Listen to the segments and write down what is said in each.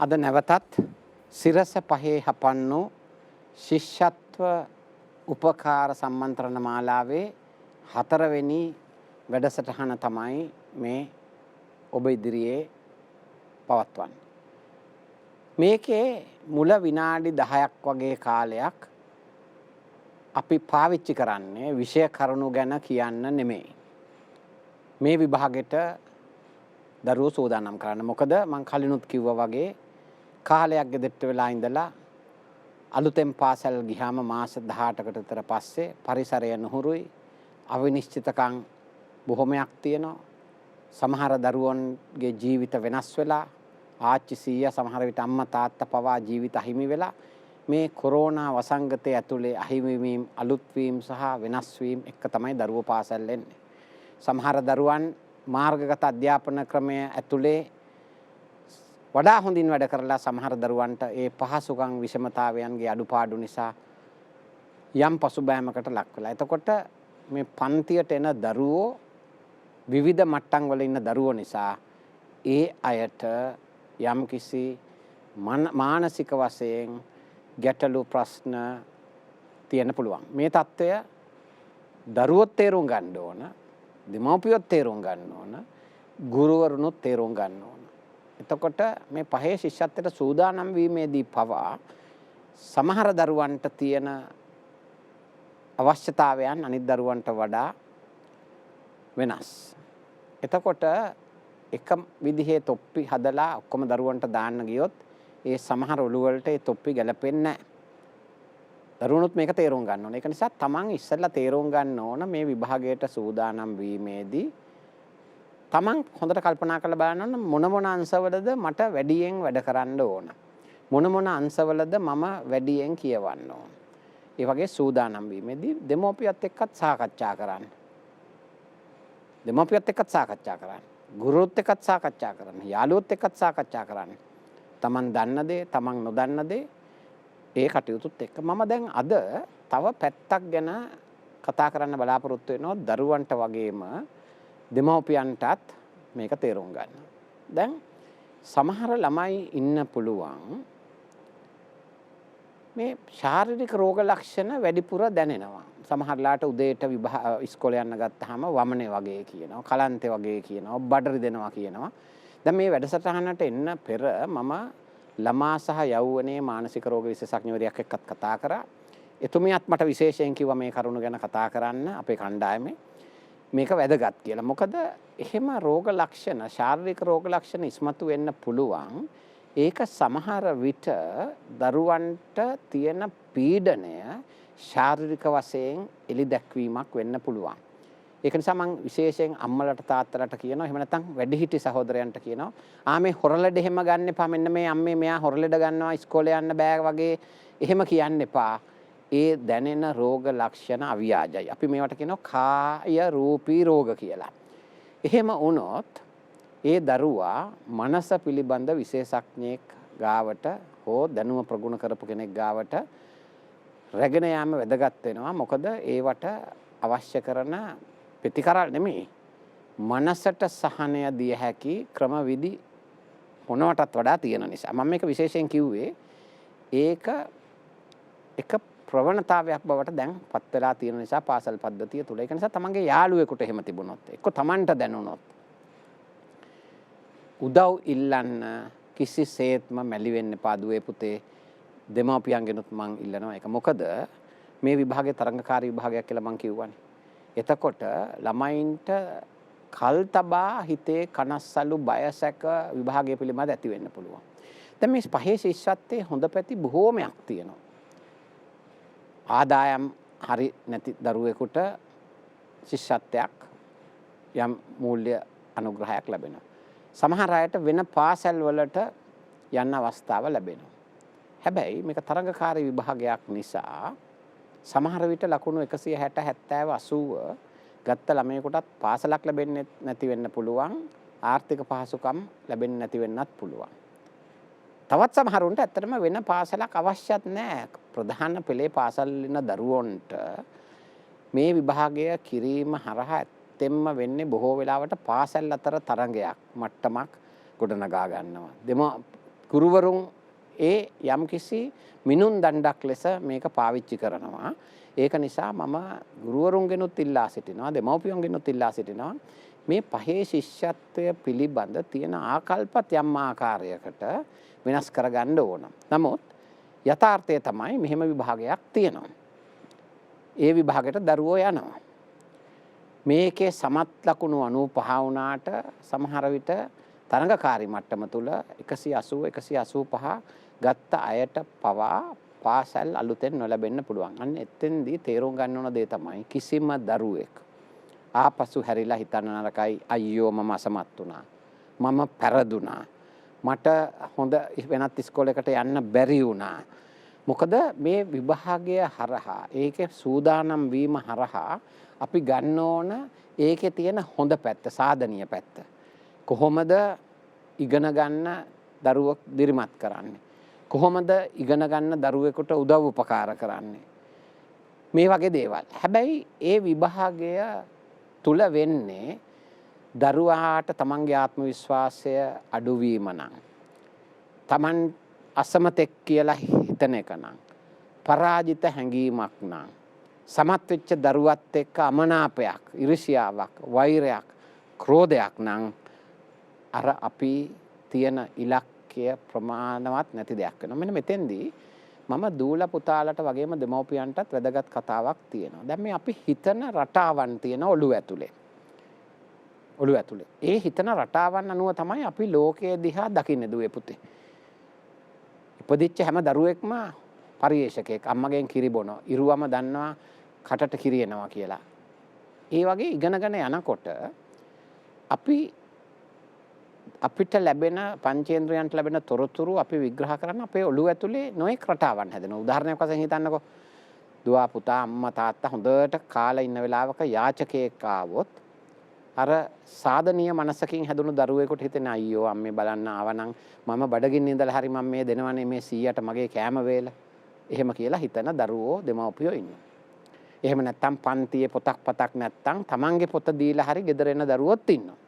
අද නැවතත් සිරස පහේ හපන්නු ශිෂ්‍යත්ව උපකාර සම්මන්ත්‍රණ මාලාවේ 4 වෙනි වැඩසටහන තමයි මේ ඔබ ඉදිරියේ පවත්වන්නේ. මේකේ මුල විනාඩි 10ක් වගේ කාලයක් අපි පාවිච්චි කරන්නේ විෂය කරුණු ගැන කියන්න නෙමෙයි. මේ විභාගෙට දරුවෝ සූදානම් කරන්න. මොකද මම කලිනුත් කිව්වා වගේ කාලයක් ගෙදරට වෙලා ඉඳලා අලුතෙන් පාසල් ගියාම මාස 18කට විතර පස්සේ පරිසරය නුහුරුයි, අවිනිශ්චිතකම් බොහොමයක් තියෙනවා. සමහර දරුවන්ගේ ජීවිත වෙනස් වෙලා, ආච්චි සීයා සමහර විට අම්මා තාත්තා පවා ජීවිත අහිමි වෙලා මේ කොරෝනා වසංගතය ඇතුලේ අහිමි වීම, අලුත් වීම සහ වෙනස් වීම එක තමයි දරුවෝ පාසල් එන්නේ. සමහර දරුවන් මාර්ගගත අධ්‍යාපන ක්‍රමය ඇතුලේ වඩා හොඳින් වැඩ කරලා සමහර දරුවන්ට ඒ පහසුකම් විෂමතාවයන්ගේ අඩුපාඩු නිසා යම් පසුබෑමකට ලක් වෙලා. එතකොට මේ පන්තියට එන දරුවෝ විවිධ මට්ටම් වල ඉන්න දරුවෝ නිසා ඒ අයට යම් කිසි මානසික වශයෙන් ගැටලු ප්‍රශ්න තියෙන්න පුළුවන්. මේ தত্ত্বය දරුවොත් තේරුම් ගන්න ඕන, දෙමව්පියොත් තේරුම් ගන්න ඕන, ගුරුවරුනුත් තේරුම් ගන්න ඕන. එතකොට මේ පහේ ශිෂ්‍යත්වයට සූදානම් වීමේදී පවා සමහර දරුවන්ට තියෙන අවශ්‍යතාවයන් අනිත් දරුවන්ට වඩා වෙනස්. එතකොට එක විදිහේ තොප්පි හදලා ඔක්කොම දරුවන්ට දාන්න ගියොත් ඒ සමහර ඔළුව වලට ඒ තොප්පි ගැලපෙන්නේ නැහැ. දරුවනුත් මේක තේරුම් ගන්න ඕන. ඒක නිසා තමන් ඉස්සෙල්ලා තේරුම් ගන්න ඕන මේ විභාගයට සූදානම් වීමේදී තමන් හොඳට කල්පනා කරලා බලන්න ඕන මොන අංශවලද මට වැඩියෙන් වැඩ කරන්න ඕන. මොන අංශවලද මම වැඩියෙන් කියවන්න ඕන. ඒ වගේ සූදානම් වීමේදී දෙමෝපියත් එක්කත් සාකච්ඡා කරන්න. දෙමෝපියත් එක්කත් සාකච්ඡා කරන්න. ගුරුත් එක්කත් සාකච්ඡා කරන්න. යාළුවොත් එක්කත් සාකච්ඡා කරන්න. තමන් දන්න දේ, තමන් නොදන්න දේ ඒ කටයුතුත් එක්ක මම දැන් අද තව පැත්තක් ගැන කතා කරන්න බලාපොරොත්තු වෙනවා. දරුවන්ට වගේම දෙමව්පියන්ටත් මේක තේරුම් ගන්න. දැන් සමහර ළමයි ඉන්න පුළුවන් මේ ශාරීරික රෝග ලක්ෂණ වැඩිපුර දැනෙනවා. සමහරලාට උදේට ඉස්කෝලේ යන්න ගත්තාම වමනේ වගේ කියනවා, කලන්තේ වගේ කියනවා, බඩරි දෙනවා කියනවා. දැන් මේ වැඩසටහනට එන්න පෙර මම ළමා සහ යෞවනයේ මානසික රෝග විශේෂඥවරියක් එක්කත් කතා කරා. එතුමියත් මට විශේෂයෙන් කිව්වා මේ කරුණ ගැන කතා කරන්න අපේ කණ්ඩායමේ. මේක වැදගත් කියලා. මොකද එහෙම රෝග ලක්ෂණ, ශාරීරික රෝග ලක්ෂණ ඉස්මතු වෙන්න පුළුවන්. ඒක සමහර විට දරුවන්ට තියෙන පීඩනය ශාරීරික වශයෙන් එලි දැක්වීමක් වෙන්න පුළුවන්. ඒක නිසා මම විශේෂයෙන් අම්මලට තාත්තලට කියනවා, එහෙම නැත්නම් වැඩිහිටි සහෝදරයන්ට කියනවා, මේ හොරලෙඩ එහෙම ගන්න එපා. මෙන්න මේ අම්මේ මෙයා හොරලෙඩ ගන්නවා, ඉස්කෝලේ යන්න බෑ වගේ එහෙම කියන්න එපා. ඒ දැනෙන රෝග ලක්ෂණ අව්‍යාජයි. අපි මේවට කියනවා කාය රූපී රෝග කියලා. එහෙම වුණොත් ඒ දරුවා මනස පිළිබඳ විශේෂඥයෙක් ගාවට හෝ දැනුම ප්‍රගුණ කරපු කෙනෙක් ගාවට රැගෙන යාම වැදගත් වෙනවා. මොකද ඒවට අවශ්‍ය කරන ප්‍රතිකාර නෙමෙයි, මනසට සහනය දිය හැකි ක්‍රමවිධි මොනවටත් වඩා තියෙන නිසා. මම මේක විශේෂයෙන් කිව්වේ ඒක එක ප්‍රවණතාවයක් බවට දැන් පත් වෙලා තියෙන නිසා පාසල් පද්ධතිය තුල. ඒක නිසා තමන්ගේ යාළුවෙකුට එහෙම තිබුණොත්, එක්ක තමන්ට දැනුණොත් උදව් ඉල්ලන්න කිසිසේත්ම මැලි වෙන්න එපා දුවේ පුතේ. දෙමාපියන්ගෙනුත් මං ඉල්ලනවා ඒක. මොකද මේ විභාගයේ තරංගකාරී විභාගයක් කියලා මං කිව්වනේ. එතකොට ළමයින්ට කල් තබා හිතේ කනස්සලු බයසක විභාගය පිළිබඳ ඇති වෙන්න පුළුවන්. දැන් මේ පහේ ශිෂ්‍යත්වයේ හොඳ පැති බොහෝමයක් තියෙනවා. ආදායම් හරි නැති දරුවෙකුට ශිෂ්‍යත්වයක් යම් මූල්‍ය අනුග්‍රහයක් ලැබෙනවා. සමහර අයට වෙන පාසල් වලට යන්න අවස්ථාව ලැබෙනවා. හැබැයි මේක තරඟකාරී විභාගයක් නිසා සමහර විට ලකුණු 160 70 80 ගත්ත ළමයෙකුටත් පාසලක් ලැබෙන්නේ නැති වෙන්න පුළුවන්. ආර්ථික පහසුකම් ලැබෙන්නේ නැති වෙන්නත් පුළුවන්. තවත් සමහරුන්ට ඇත්තටම වෙන පාසලක් අවශ්‍යත් නැහැ. ප්‍රධාන පෙළේ පාසල් ඉන්න දරුවන්ට මේ විභාගය කිරීම හරහා ඇත්තෙන්ම වෙන්නේ බොහෝ වෙලාවට පාසල් අතර තරඟයක් මට්ටමක් ගොඩනගා ගන්නවා. ගුරුවරුන් ඒ යම්කිසි මිනුම් දණ්ඩක් ලෙස මේක පාවිච්චි කරනවා. ඒක නිසා මම ගුරුවරුන්ගෙනුත් ඉල්ලා සිටිනවා, දෙමව්පියන්ගෙනුත් ඉල්ලා සිටිනවා මේ පහේ ශිෂ්‍යත්වය පිළිබඳ තියෙන ආකල්පත් යම් ආකාරයකට වෙනස් කරගන්න ඕන. නමුත් යථාර්ථය තමයි මෙහෙම විභාගයක් තියෙනවා. ඒ විභාගයට දරුවෝ යනවා. මේකේ සමත් ලකුණු 95 වුණාට සමහර විට තරඟකාරී මට්ටම තුල 180 185 ගත්ත අයට පවා පාසල් අලුතෙන් නොලැබෙන්න පුළුවන්. අන්න එතෙන්දී තේරුම් ගන්න ඕන දේ තමයි කිසිම දරුවෙක් ආපසු හැරිලා හිතන්න නරකයි අයියෝ මම අසමත් වුණා. මම පෙරදුනා. මට හොඳ වෙනත් ඉස්කෝලේකට යන්න බැරි වුණා. මොකද මේ විභාගය හරහා ඒකේ සූදානම් වීම හරහා අපි ගන්න ඕන ඒකේ තියෙන හොඳ පැත්ත, සාධනීය පැත්ත. කොහොමද ඉගෙන ගන්න දරුවෙක් දිරිමත් කරන්නේ? කොහොමද ඉගෙන ගන්න දරුවෙකුට උදව් උපකාර කරන්නේ? මේ වගේ දේවල්. හැබැයි ඒ විභාගය තුල වෙන්නේ දරුවාට තමන්ගේ ආත්ම විශ්වාසය අඩුවීම නම්, තමන් අසමතෙක් කියලා හිතන එක නම්, පරාජිත හැඟීමක් නම්, සමත් වෙච්ච දරුවත් එක්ක අමනාපයක්, ඉරිසියාවක්, වෛරයක්, ක්‍රෝධයක් නම් අර අපි තියෙන ඉලක්කය ප්‍රමාණවත් නැති දෙයක් වෙනවා. මෙන්න මෙතෙන්දී මම දූල පුතාලට වගේම දෙමව්පියන්ටත් වැදගත් කතාවක් තියෙනවා. දැන් මේ අපි හිතන රටාවන් තියෙන ඔළුව ඇතුලේ. ඒ හිතන රටාවන් අනුව තමයි අපි ලෝකයේ දිහා දකින්නේ දුවේ පුතේ. ඉපදිච්ච හැම දරුවෙක්ම පරිේශකෙක්. අම්මගෙන් කිරි බොනවා. ඉරුවම දන්නවා කටට කිරි එනවා කියලා. ඒ වගේ ඉගෙනගෙන යනකොට අපිට ලැබෙන පංචේන්ද්‍රයන්ට ලැබෙන තොරතුරු අපි විග්‍රහ කරන්න අපේ ඔළුව ඇතුලේ නොයෙක් රටාවන් හැදෙනවා. උදාහරණයක් වශයෙන් හිතන්නකෝ. දුව පුතා අම්මා තාත්තා හොඳට කාලා ඉන්න වෙලාවක යාචකයෙක් ආවොත් අර සාධනීය මනසකින් හැදුණු දරුවෙකුට හිතෙන අයියෝ අම්මේ බලන්න ආවනම් මම බඩගින්න ඉඳලා හරි මම මේ දෙනවනේ මේ 100ට මගේ කෑම වේල. එහෙම කියලා හිතන දරුවෝ දෙමව්පියෝ ඉන්නවා. එහෙම නැත්තම් පන්තියේ පොතක් නැත්තම් තමන්ගේ පොත දීලා හරි ගෙදර එන දරුවොත් ඉන්නවා.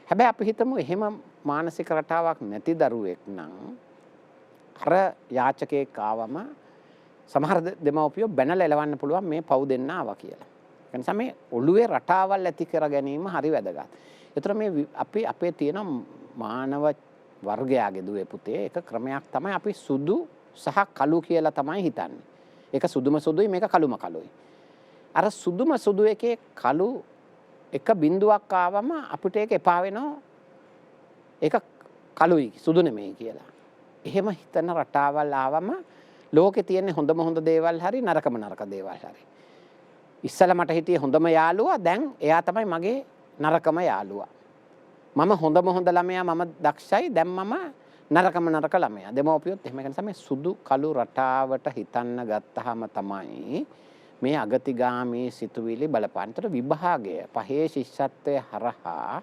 හැබැයි අපි හිතමු එහෙම මානසික රටාවක් නැති දරුවෙක් නම් අර යාචකයෙක් ආවම සමහර දෙමව්පියෝ බැනලා එලවන්න පුළුවන් මේ පව් දෙන්න ආවා කියලා. ඒ නිසා මේ ඔළුවේ රටාවල් ඇති කර ගැනීම හරි වැදගත්. ඒතර මේ අපි අපේ තියෙන මානව වර්ගයාගේ දුවේ පුතේ එක ක්‍රමයක් තමයි අපි සුදු සහ කළු කියලා තමයි හිතන්නේ. ඒක සුදුම සුදුයි මේක කළුම කළුයි. අර සුදුම සුදු එකේ කළු එක බිඳුවක් ආවම අපිට ඒක එපා වෙනවා. ඒක කළුයි සුදු නෙමෙයි කියලා. එහෙම හිතන රටාවල් ආවම ලෝකේ තියෙන හොඳම හොඳ දේවල් හරි නරකම නරක දේවල් හරි. ඉස්සලා මට හිටියේ හොඳම යාළුවා දැන් එයා තමයි මගේ නරකම යාළුවා. මම හොඳම හොඳ ළමයා මම දක්ෂයි දැන් මම නරකම නරක ළමයා. දෙමව්පියොත් එහෙම කියන නිසා මේ සුදු කළු රටාවට හිතන්න ගත්තාම තමයි මේ අගතිගාමී සිතුවිලි බලපානතර විභාගය පහේ ශිෂ්‍යත්වයේ හරහා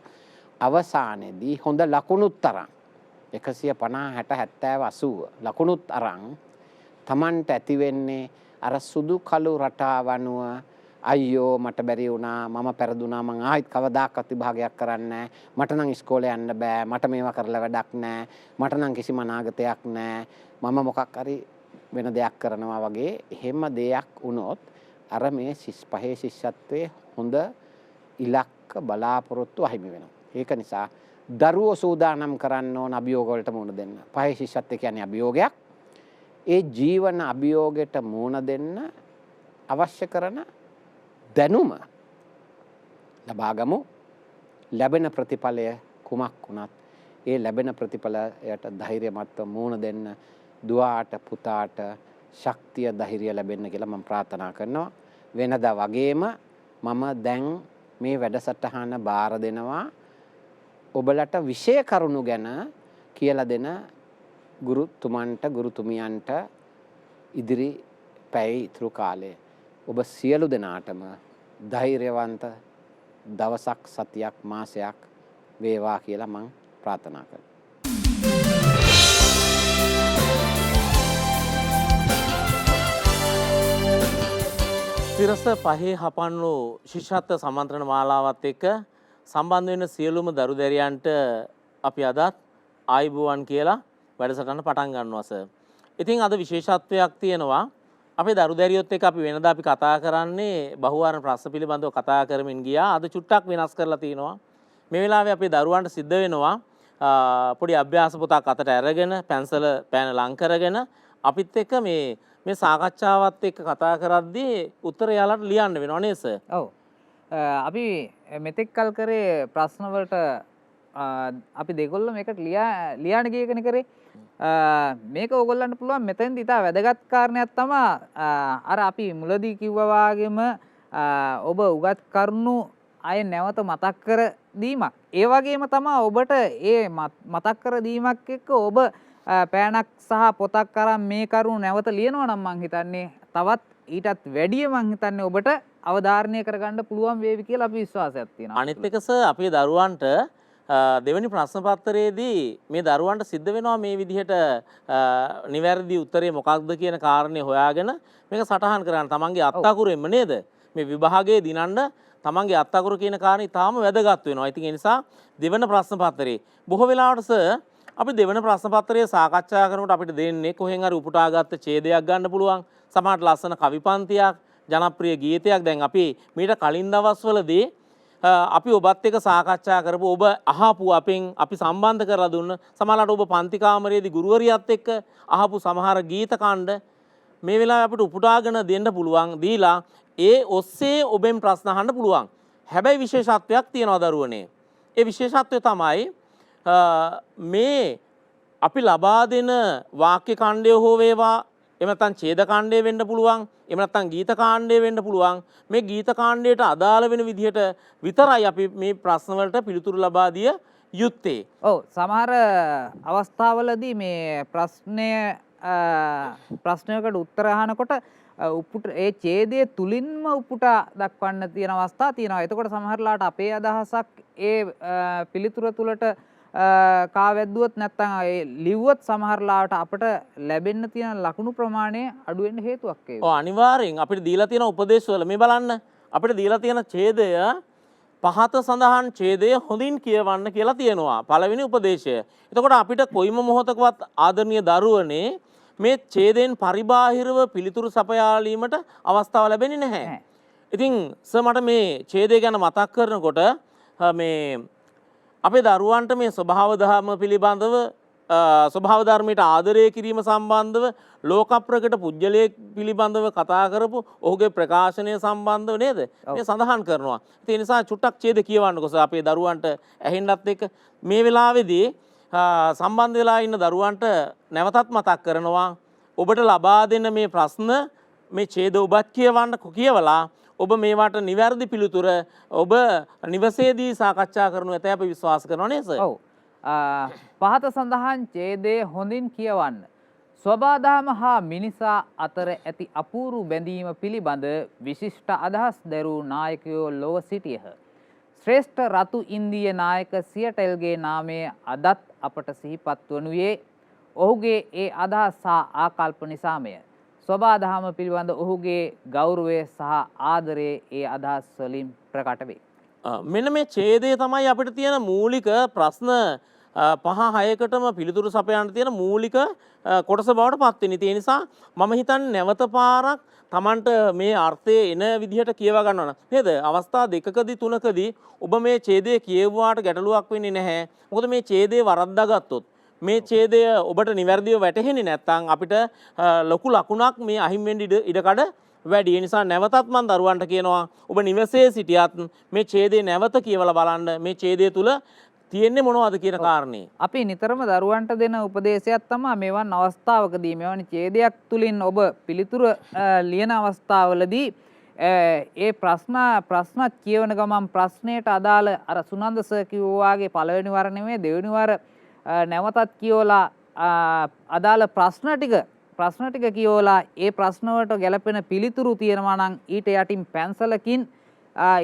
අවසානයේදී හොඳ ලකුණුත් තරම් 150 60 70 80 ලකුණුත් අරන් Tamanට ඇති වෙන්නේ අර සුදු කළු රටාව අනුව අයියෝ මට බැරි වුණා මම පෙරදුනා මං ආයෙත් කවදාකවත් විභාගයක් කරන්නේ මට නම් ඉස්කෝලේ යන්න බෑ මට මේවා කරලා වැඩක් නෑ මට නම් කිසිම අනාගතයක් නෑ මම මොකක් හරි වෙන දෙයක් කරනවා වගේ එහෙම දෙයක් වුණොත් අර මේ පහේ ශිෂ්‍යත්වයේ හොඳ ඉලක්ක බලාපොරොත්තු අහිමි වෙනවා. ඒක නිසා දරුවෝ සූදානම් කරන්න ඕන අභියෝග වලට මුහුණ දෙන්න. පහේ ශිෂ්‍යත්වය කියන්නේ අභියෝගයක්. ඒ ජීවන අභියෝගයට මුහුණ දෙන්න අවශ්‍ය කරන දැනුම ලබාගමු. ලැබෙන ප්‍රතිඵලය කුමක් වුණත් ඒ ලැබෙන ප්‍රතිඵලයට ධෛර්යමත්ව මුහුණ දෙන්න දුවාට පුතාට ශක්තිය ධෛර්යය ලැබෙන්න කියලා මම ප්‍රාර්ථනා කරනවා. වෙනදා වගේම මම දැන් මේ වැඩසටහන බාර දෙනවා ඔබලට විශේෂ කරුණු ගැන කියලා දෙන ගුරුතුමන්ට ගුරුතුමියන්ට ඉදිරි පැය ඉතුරු කාලේ ඔබ සියලු දෙනාටම ධෛර්යවන්ත දවසක් සතියක් මාසයක් වේවා කියලා මම ප්‍රාර්ථනා කරනවා. සිරස පහේ හපන්නු ශිෂ්‍යත්ව සම්මන්ත්‍රණ මාලාවත් එක්ක සම්බන්ධ වෙන සියලුම දරු දැරියන්ට අපි අදත් ආයුබෝවන් කියලා වැඩසටහන පටන් ගන්නවා සර්. ඉතින් අද විශේෂත්වයක් තියෙනවා. අපේ දරු දැරියොත් එක්ක අපි වෙනදා අපි කතා කරන්නේ බහුවාර ප්‍රශ්න පිළිබඳව කතා කරමින් ගියා. අද චුට්ටක් වෙනස් කරලා තිනවා. මේ වෙලාවේ අපේ දරුවන්ට සිද්ධ වෙනවා පොඩි අභ්‍යාස පොතක් අතට අරගෙන පැන්සල පෑන ලං කරගෙන අපිත් එක්ක මේ සාකච්ඡාවත් එක්ක කතා කරද්දී උත්තර යාලට ලියන්න වෙනවා නේද සර්? ඔව්. අපි මෙතෙක් කල් කරේ ප්‍රශ්න වලට අපි දෙගොල්ලෝ මේකට ලියන්න ගියකනේ කරේ. මේක ඕගොල්ලන්ට පුළුවන් මෙතෙන්දි ඉතා වැදගත් කාරණයක් තමයි අර අපි මුලදී කිව්වා වාගේම ඔබ උගත් කරුණු අය නැවත මතක් කර දීමක්. ඒ වගේම තමයි ඔබට ඒ මතක් කර දීමක් එක්ක ඔබ පෑනක් සහ පොතක් අරන් මේ කරුණු නැවත ලියනවා නම් මං හිතන්නේ තවත් ඊටත් වැඩිය මං හිතන්නේ ඔබට අවධාරණය කරගන්න පුළුවන් වේවි කියලා අපි විශ්වාසයක් තියෙනවා. අනිත් එක සර් අපේ දරුවන්ට දෙවැනි ප්‍රශ්න පත්‍රයේදී මේ දරුවන්ට සිද්ධ වෙනවා මේ විදිහට නිවැරදි උත්තරේ මොකක්ද කියන කාරණේ හොයාගෙන මේක සටහන් කරන්න. තමන්ගේ අත්අකුරෙන්ම නේද? මේ විභාගයේ දිනන්න තමන්ගේ අත්අකුර කියන කාරණේ තාම වැදගත් වෙනවා. ඉතින් ඒ නිසා දෙවන ප්‍රශ්න පත්‍රයේ බොහෝ වෙලාවට සර් අපි දෙවන ප්‍රශ්න පත්‍රයේ සාකච්ඡා කරනකොට අපිට දෙන්නේ කොහෙන් හරි උපුටාගත්ත ඡේදයක් ගන්න පුළුවන්. සමහරට ලස්සන කවි පන්තියක්, ජනප්‍රිය ගීතයක්. දැන් අපි මීට කලින් දවස්වලදී අපි ඔබත් එක්ක සාකච්ඡා කරපු ඔබ අහපු අපෙන් අපි සම්බන්ධ කරලා දුන්න සමහරවිට ඔබ පන්ති කාමරයේදී ගුරුවරියත් එක්ක අහපු සමහර ගීත කණ්ඩ මේ වෙලාවේ අපිට උපුටාගෙන දෙන්න පුළුවන්. දීලා ඒ ඔස්සේ ඔබෙන් ප්‍රශ්න අහන්න පුළුවන්. හැබැයි විශේෂත්වයක් තියෙනවා දරුවනේ. ඒ විශේෂත්වය තමයි මේ අපි ලබා දෙන වාක්‍ය ඛණ්ඩය හෝ වේවා එහෙම නැත්නම් ඡේද ඛණ්ඩය වෙන්න පුළුවන්. එහෙම නැත්නම් ගීත කාණ්ඩය වෙන්න පුළුවන්. මේ ගීත කාණ්ඩයට අදාළ වෙන විදිහට විතරයි අපි මේ ප්‍රශ්න වලට පිළිතුරු ලබා දිය යුත්තේ. ඔව් සමහර අවස්ථාවලදී මේ ප්‍රශ්නයකට උත්තර අහනකොට ඒ ඡේදයේ තුලින්ම උපුටා දක්වන්න තියෙන අවස්ථා තියෙනවා. එතකොට සමහරලාට අපේ අදහසක් ඒ පිළිතුර තුලට කාවැද්දුවත් නැත්නම් ඒ ලිව්වොත් සමහරලාට අපට ලැබෙන්න තියෙන ලකුණු ප්‍රමාණය අඩු වෙන්න හේතුවක් ඒ. ඔව් අනිවාර්යෙන් අපිට දීලා තියෙන උපදේශ වල මේ බලන්න අපිට දීලා තියෙන ඡේදය පහත සඳහන් ඡේදය හොඳින් කියවන්න කියලා තියෙනවා. පළවෙනි උපදේශය. එතකොට අපිට කොයිම මොහොතකවත් ආදරණීය දරුවනේ මේ ඡේදයෙන් පරිබාහිරව පිළිතුරු සපයාලීමට අවස්ථාව ලැබෙන්නේ නැහැ. ඉතින් සර් මට මේ ඡේදය ගැන මතක් කරනකොට මේ අපේ දරුවන්ට මේ ස්වභාව ධර්ම පිළිබඳව ස්වභාව ධර්මයට ආදරය කිරීම සම්බන්ධව ලෝක ප්‍රකට පුජ්‍යලයේ පිළිබඳව කතා කරපු ඔහුගේ ප්‍රකාශනය සම්බන්ධව නේද මේ සඳහන් කරනවා. ඒ නිසා චුට්ටක් ඡේද කියවන්නකො සර් අපේ දරුවන්ට ඇහෙන්නත් එක්ක මේ වෙලාවේදී සම්බන්ධ වෙලා ඉන්න දරුවන්ට නැවතත් මතක් කරනවා ඔබට ලබා දෙන මේ ප්‍රශ්න මේ ඡේද ඔබත් කියවලා ඔබ මේවට නිවැරදි පිළිතුර ඔබ නිවසේදී සාකච්ඡා කරනු ඇතැයි අපි විශ්වාස කරනවා නේද සර්? ඔව්. පහත සඳහන් ඡේදය හොඳින් කියවන්න. ස්වභාදහම හා මිනිසා අතර ඇති අපූර්ව බැඳීම පිළිබඳ විශිෂ්ට අදහස් දැරූ නායකයෝ ලොව සිටියහ. ශ්‍රේෂ්ඨ රතු ඉන්දීය නායක සියටෙල්ගේ නාමය අදත් අපට සිහිපත් වනුයේ ඔහුගේ ඒ අදහස් සහ ආකල්ප නිසාමය. ස්වභාදහම පිළිබඳ ඔහුගේ ගෞරවය සහ ආදරය ඒ අදහස් වලින් ප්‍රකට වේ. මෙන්න මේ ඡේදය තමයි අපිට තියෙන මූලික ප්‍රශ්න 5-6කටම පිළිතුරු සපයන්න තියෙන මූලික කොටස බවට පත් වෙන. ඒ නිසා මම හිතන්නේ නැවත පාරක් Tamanට මේ අර්ථය එන විදිහට කියවා ගන්නවා නේද? අවස්ථා 2කදී 3කදී ඔබ මේ ඡේදය කියවුවාට ගැටලුවක් වෙන්නේ නැහැ. මොකද මේ ඡේදය වරද්දා ගත්තොත් මේ ඡේදය ඔබට නිවැරදිව වැටහෙන්නේ නැත්නම් අපිට ලොකු ලකුණක් මේ අහිමි වෙන්න ඉඩකඩ වැඩි. ඒ නිසා නැවතත් මම දරුවන්ට කියනවා ඔබ නිවසේ සිටියත් මේ ඡේදය නැවත කියවලා බලන්න මේ ඡේදය තුල තියෙන්නේ මොනවද කියන කාරණේ. අපි නිතරම දරුවන්ට දෙන උපදේශයක් තමයි මෙවන් අවස්ථාවකදී මෙවැනි ඡේදයක් තුලින් ඔබ පිළිතුරු ලියන අවස්ථාවලදී ඒ ප්‍රශ්න කියවන ගමන් ප්‍රශ්නයට අදාළ අර සුනන්ද සර් කිව්වා වගේ පළවෙනි වර නෙමෙයි දෙවෙනි වර නැවතත් කියවලා අදාළ ප්‍රශ්න ටික කියවලා ඒ ප්‍රශ්න වලට ගැලපෙන පිළිතුරු තියෙනවා නම් ඊට යටින් පැන්සලකින්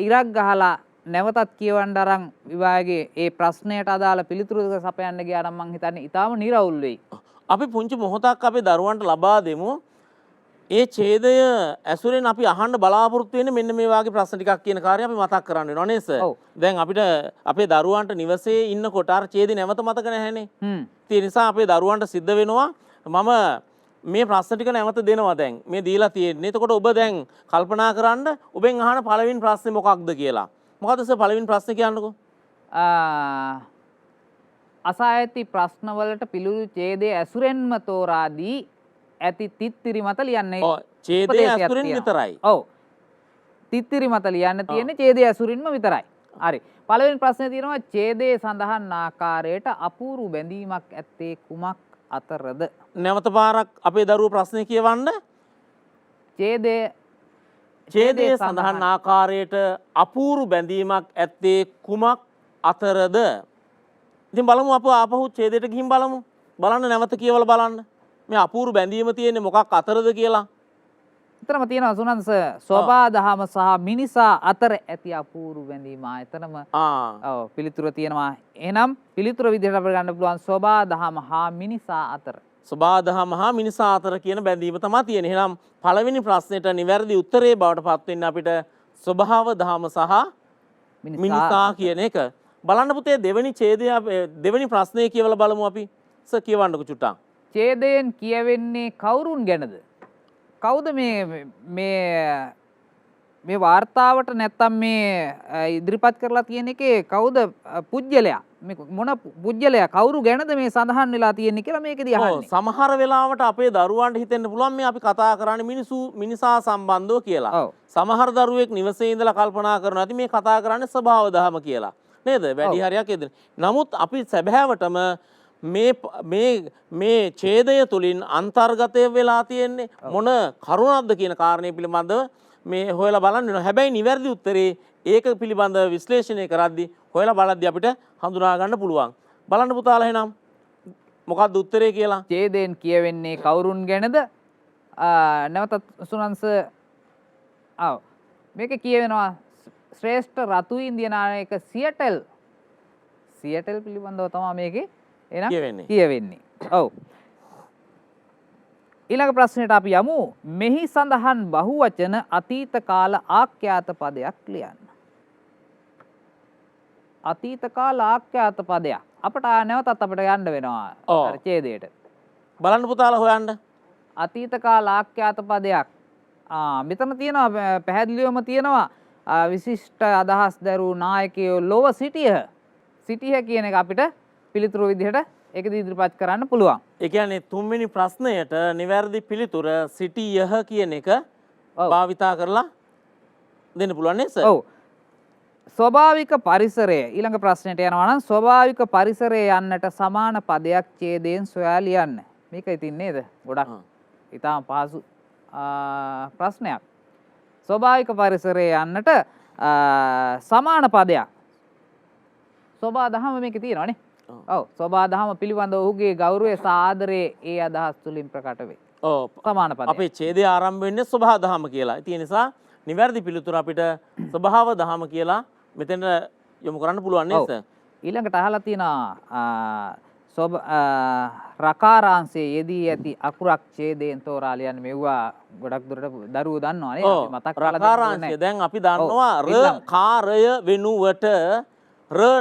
ඉරක් ගහලා නැවතත් කියවන්න අරන් විභාගයේ ඒ ප්‍රශ්නයට අදාළ පිළිතුරු සපයන්න ගියා නම් මං හිතන්නේ ඊටාම නිරවුල් වෙයි. අපි පුංචි මොහොතක් අපේ දරුවන්ට ලබා දෙමු. ඒ ඡේදය ඇසුරෙන් අපි අහන්න බලාපොරොත්තු වෙන්නේ මෙන්න මේ වගේ ප්‍රශ්න ටිකක් කියන කාර්යය අපි මතක් කරන්න වෙනවා නේද සර්? ඔව්. දැන් අපිට අපේ දරුවන්ට නිවසේ ඉන්නකොට අර ඡේදය නැවත මතක නැහැනේ. ඒ නිසා අපේ දරුවන්ට සිද්ධ වෙනවා මම මේ ප්‍රශ්න ටික නැවත දෙනවා දැන්. මේ දීලා තියෙන්නේ. එතකොට ඔබ දැන් කල්පනා කරන්න ඔබෙන් අහන පළවෙනි ප්‍රශ්නේ මොකක්ද කියලා. මොකද්ද සර් පළවෙනි ප්‍රශ්නේ කියන්නකෝ? අසා ඇති ප්‍රශ්නවලට පිළිතුරු ඡේදයේ ඇසුරෙන්ම තෝරා දී ඇති තිත්තිරි මත ලියන්නේ. ඔව් ඡේදයේ ඇසුරෙන් විතරයි. ඔව්. තිත්තිරි මත ලියන්න තියෙන්නේ ඡේදයේ ඇසුරින්ම විතරයි. හරි. පළවෙනි ප්‍රශ්නේ තියෙනවා ඡේදයේ සඳහන් ආකාරයට අපූර්ව බැඳීමක් ඇත්තේ කුමක් අතරද? නැවත පාරක් අපේ දරුවෝ ප්‍රශ්නේ කියවන්න. ඡේදයේ සඳහන් ආකාරයට අපූර්ව බැඳීමක් ඇත්තේ කුමක් අතරද? ඉතින් බලමු අප ආපහු ඡේදයට ගිහින් බලමු. බලන්න නැවත කියවලා බලන්න. මේ අපූර්ව බැඳීම තියෙන්නේ මොකක් අතරද කියලා. එතරම් තියෙනවා සුනන්ස සෝබා දහම සහ මිනිසා අතර ඇති අපූර්ව බැඳීම එතනම ඔව් පිළිතුර තියෙනවා. එහෙනම් පිළිතුර විදිහට අපිට ගන්න පුළුවන් සෝබා දහම හා මිනිසා අතර. සෝබා දහම හා මිනිසා අතර කියන බැඳීම තමයි තියෙන්නේ. එහෙනම් පළවෙනි ප්‍රශ්නෙට නිවැරදි උත්තරේ බවට පත් වෙන්න අපිට ස්වභාව දහම සහ මිනිසා කියන එක. බලන්න පුතේ දෙවෙනි ඡේදය දෙවෙනි ප්‍රශ්නය කියවලා බලමු අපි. සර් කියවන්නකෝ චුට්ටක්. ඡේදයෙන් කියවෙන්නේ කවුරුන් ගැනද? කවුද මේ වාර්තාවට නැත්තම් මේ ඉදිරිපත් කරලා තියෙන එකේ කවුද පුජ්‍යලයා? මේ මොන පුජ්‍යලයා කවුරු ගැනද මේ සඳහන් වෙලා තියෙන්නේ කියලා මේකෙදී අහන්නේ. සමහර වෙලාවට අපේ දරුවන්ට හිතෙන්න පුළුවන් මේ අපි කතා කරන්නේ මිනිසා සම්බන්ධව කියලා. සමහර දරුවෙක් නිවසේ ඉඳලා කල්පනා කරනවා ඇති මේ කතා කරන්නේ ස්වභාව දහම කියලා. නේද? වැඩි හරියක් එදින. නමුත් අපි සැබෑවටම මේ ඡේදය තුලින් අන්තර්ගතය වෙලා තියෙන්නේ මොන කරුණක්ද කියන කාරණේ පිළිබඳව මේ හොයලා බලන්න වෙනවා. හැබැයි නිවැරදි උත්තරේ ඒක පිළිබඳව විශ්ලේෂණය කරද්දී හොයලා බලද්දී අපිට හඳුනා ගන්න පුළුවන්. බලන්න පුතාලා එහෙනම් මොකක්ද උත්තරේ කියලා. ඡේදයෙන් කියවෙන්නේ කවුරුන් ගැනද? නැවතත් සුනන්ස මේක කියවෙනවා ශ්‍රේෂ්ඨ රතු ඉන්දියා නායක සියටල් පිළිබඳව තමයි මේකේ කියවෙන්නේ. ඔව්. ඊළඟ ප්‍රශ්නෙට අපි යමු. මෙහි සඳහන් බහුවචන අතීත කාල ආඛ්‍යාත පදයක් ලියන්න. අතීත කාල ආඛ්‍යාත පදයක්. අපට නැවතත් අපිට යන්න වෙනවා ඡේදයට. බලන්න පුතාලා හොයන්න. අතීත කාල ආඛ්‍යාත පදයක්. මෙතන තියෙනවා පැහැදිලිවම තියෙනවා විශිෂ්ට අදහස් දරූ නායකයෝ ලොව සිටියහ කියන එක අපිට පිළිතුරු විදිහට ඒකදී ඉදිරිපත් කරන්න පුළුවන්. ඒ කියන්නේ තුන්වෙනි ප්‍රශ්නයට නිවැරදි පිළිතුර සිටියහ කියන එක භාවිතා කරලා දෙන්න පුළුවන් නේද සර්? ඔව්. ස්වභාවික පරිසරය ඊළඟ ප්‍රශ්නයට යනවා නම් ස්වභාවික පරිසරය යන්නට සමාන පදයක් ඡේදයෙන් සොයා ලියන්න. මේක ඉතින් නේද? ගොඩක් ඊටාම පහසු ප්‍රශ්නයක්. ස්වභාවික පරිසරය යන්නට සමාන පදයක්. සෝබා දහම මේකේ තියෙනවානේ. ඔව් සෝබා දහම පිළිබඳ ඔහුගේ ගෞරවය සාදරයේ ඒ අදහස් තුලින් ප්‍රකට වේ. ඔව් සමාන පදයක්. අපේ ඡේදය ආරම්භ වෙන්නේ ස්වභාව දහම කියලා. ඉතින් ඒ නිසා නිවැරදි පිළිතුර අපිට ස්වභාව දහම කියලා මෙතන යොමු කරන්න පුළුවන් නේද? ඊළඟට අහලා තියෙනවා රකාරාංශයේ යෙදී ඇති අකුරක් ඡේදයෙන් තෝරා ලියන්න. මෙවුවා ගොඩක් දුරට දරුවෝ දන්නවා නේ. අපි මතක් කරලා රකාරාංශය දැන් අපි දන්නවා කාරය වෙනුවට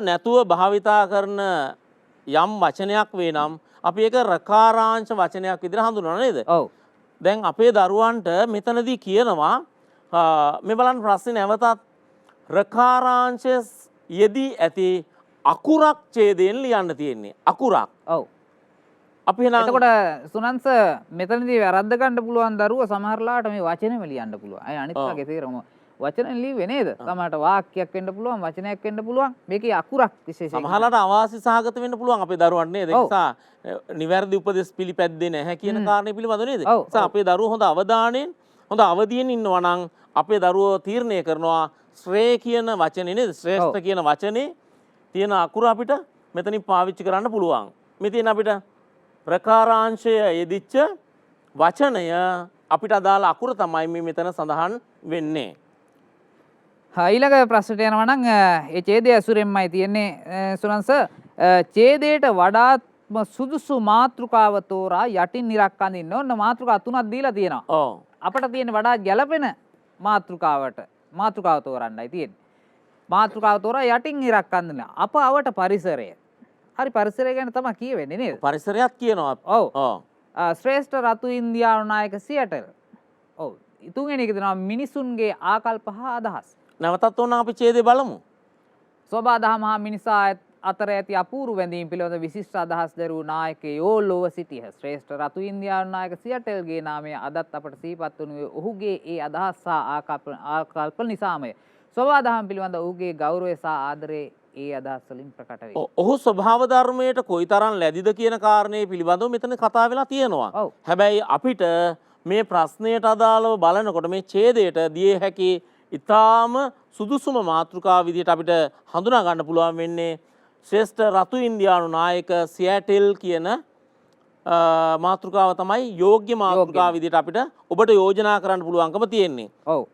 නැතුව භාවිතා කරන යම් වචනයක් වේ නම් අපි ඒක රකාරාංශ වචනයක් විදිහට හඳුනනවා නේද? ඔව්. දැන් අපේ දරුවන්ට මෙතනදී කියනවා මේ බලන්න ප්‍රශ්නේ නැවතත් රකාරාංශ යෙදී ඇති අකුරක් ඡේදයෙන් ලියන්න තියෙන්නේ. අකුරක්. ඔව්. අපි එහෙනම් එතකොට සුනන්ස මෙතනදී වැරද්ද ගන්න පුළුවන් දරුවෝ සමහරලාට මේ වචනෙම ලියන්න පුළුවන්. අය අනිත් වගේ තේරෙම වචන ලිව්වේ නේද? සමහරට වාක්‍යයක් වෙන්න පුළුවන්, වචනයක් වෙන්න පුළුවන්. මේකේ අකුරක් විශේෂයෙන් සමහරලාට අවාසි සහගත වෙන්න පුළුවන් අපේ දරුවන්ට නේද? ඒ නිසා නිවැරදි උපදෙස් පිළිපැද්දේ නැහැ කියන කාරණේ පිළිබඳව නේද? ඒ නිසා අපේ දරුවෝ හොඳ අවධානයෙන්, හොඳ අවදියෙන් ඉන්නවා නම් අපේ දරුවෝ තීරණය කරනවා ශ්‍රේ කියන වචනේ නේද? ශ්‍රේෂ්ඨ කියන වචනේ තියෙන අකුර අපිට මෙතනින් පාවිච්චි කරන්න පුළුවන්. මේ තියෙන අපිට ප්‍රකාරාංශය යෙදිච්ච වචනය අපිට අදාළ අකුර තමයි මේ මෙතන සඳහන් වෙන්නේ. ඊළඟ ප්‍රශ්නට යනවා නම් ඒ ඡේදය ඇසුරෙන්මයි තියෙන්නේ සුනන්ස. ඡේදයට වඩාත්ම සුදුසු මාතෘකාව තෝරා යටින් ඉරක් අඳින්න. ඔන්න මාතෘකා තුනක් දීලා තියෙනවා. ඔව්. අපට තියෙන වඩා ගැළපෙන මාතෘකාව තෝරන්නයි තියෙන්නේ. මාතෘකාව තෝරා යටින් ඉරක් අඳින. අප අවට පරිසරය. හරි පරිසරය ගැන තමයි කියවෙන්නේ නේද? පරිසරයක් කියනවා. ඔව්. ඔව්. ශ්‍රේෂ්ඨ රතු ඉන්දියානු නායක සියටල්. ඔව්. තුන්වෙනි එක දෙනවා මිනිසුන්ගේ ආකල්ප හා අදහස්. නැවතත් ඕන අපි ඡේදය බලමු. සෝබාදහම හා මිනිසා අතර ඇති අපූර්ව වැඳීම් පිළිබඳ විශිෂ්ට අදහස් දරූ නායකයෝ ලොව සිටියහ. ශ්‍රේෂ්ඨ රතු ඉන්දියානු නායක සියටල්ගේ නාමය අදත් අපට සිහිපත් වනුයේ ඔහුගේ ඒ අදහස් සහ ආකල්ප නිසාමය. සෝබාදහම පිළිබඳ ඔහුගේ ගෞරවය සහ ආදරය ඒ අදහස් වලින් ප්‍රකට වේ. ඔහු ස්වභාව ධර්මයට කොයිතරම් ලැබිද කියන කාරණේ පිළිබඳව මෙතන කතා වෙලා තියෙනවා. ඔව්. හැබැයි අපිට මේ ප්‍රශ්නයට අදාළව බලනකොට මේ ඡේදයට දිය හැකි ඊටාම සුදුසුම මාතෘකාව විදිහට අපිට හඳුනා ගන්න පුළුවන් වෙන්නේ ශ්‍රේෂ්ඨ රතු ඉන්දියානු නායක සියටල් කියන මාතෘකාව තමයි යෝග්‍ය මාතෘකාව විදිහට අපිට ඔබට යෝජනා කරන්න පුළුවන්කම තියෙන්නේ. ඔව්.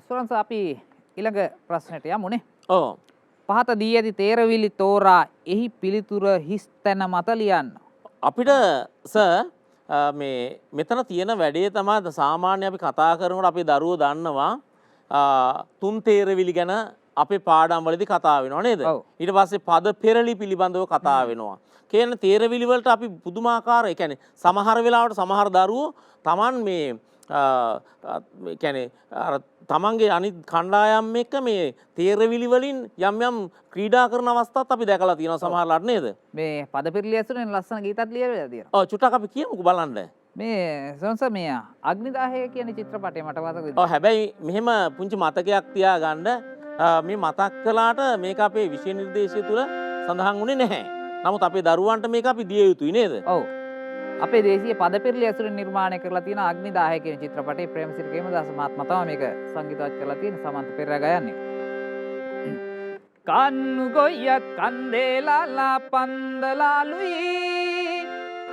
සුරන්ස අපි ඊළඟ ප්‍රශ්නයට යමුනේ. ඔව්. පහත දී ඇති තේරවිලි තෝරා එහි පිළිතුර හිස් තැන මත ලියන්න. අපිට සර් මේ මෙතන තියෙන වැඩේ තමයි සාමාන්‍ය අපි කතා කරනකොට අපේ දරුවෝ දන්නවා තුන් තේරවිලි ගැන අපේ පාඩම් වලදී කතා වෙනවා නේද? ඔව්. ඊට පස්සේ පද පෙරලි පිළිබඳව කතා වෙනවා. කියන තේරවිලි වලට අපි පුදුමාකාර ඒ කියන්නේ සමහර වෙලාවට සමහර දරුවෝ Taman මේ කියන්නේ අර තමන්ගේ අනිත් කණ්ඩායම් එක්ක මේ තේරවිලි වලින් යම් යම් ක්‍රීඩා කරන අවස්ථාත් අපි දැකලා තියෙනවා සමහරලාට නේද? මේ පද පිරිලි ඇසුරෙන් ලස්සන ගීතත් ලියවිලා තියෙනවා. ඔව් චුට්ටක් අපි කියමුකෝ බලන්න. මේ සොන්ස මේ අග්නිදාහය කියන චිත්‍රපටය මට මතකයි. ඔව් හැබැයි මෙහෙම පුංචි මතකයක් තියාගන්න මේ මතක් කළාට මේක අපේ විෂය නිර්දේශය තුල සඳහන් වුණේ නැහැ. නමුත් අපේ දරුවන්ට මේක අපි දිය යුතුයි නේද? ඔව්. අපේ දේශීය පද පිරිලි ඇසුරෙන් නිර්මාණය කරලා තියෙන අග්නිදාහය කියන චිත්‍රපටයේ ප්‍රේමසිරි කේමදාස මහත්මයා තමයි මේක සංගීතවත් කරලා තියෙන සමන්ත පෙරේරා ගයන්නේ. කන්නු ගොයියක් කන්දේලාලා පන්දලාලුයි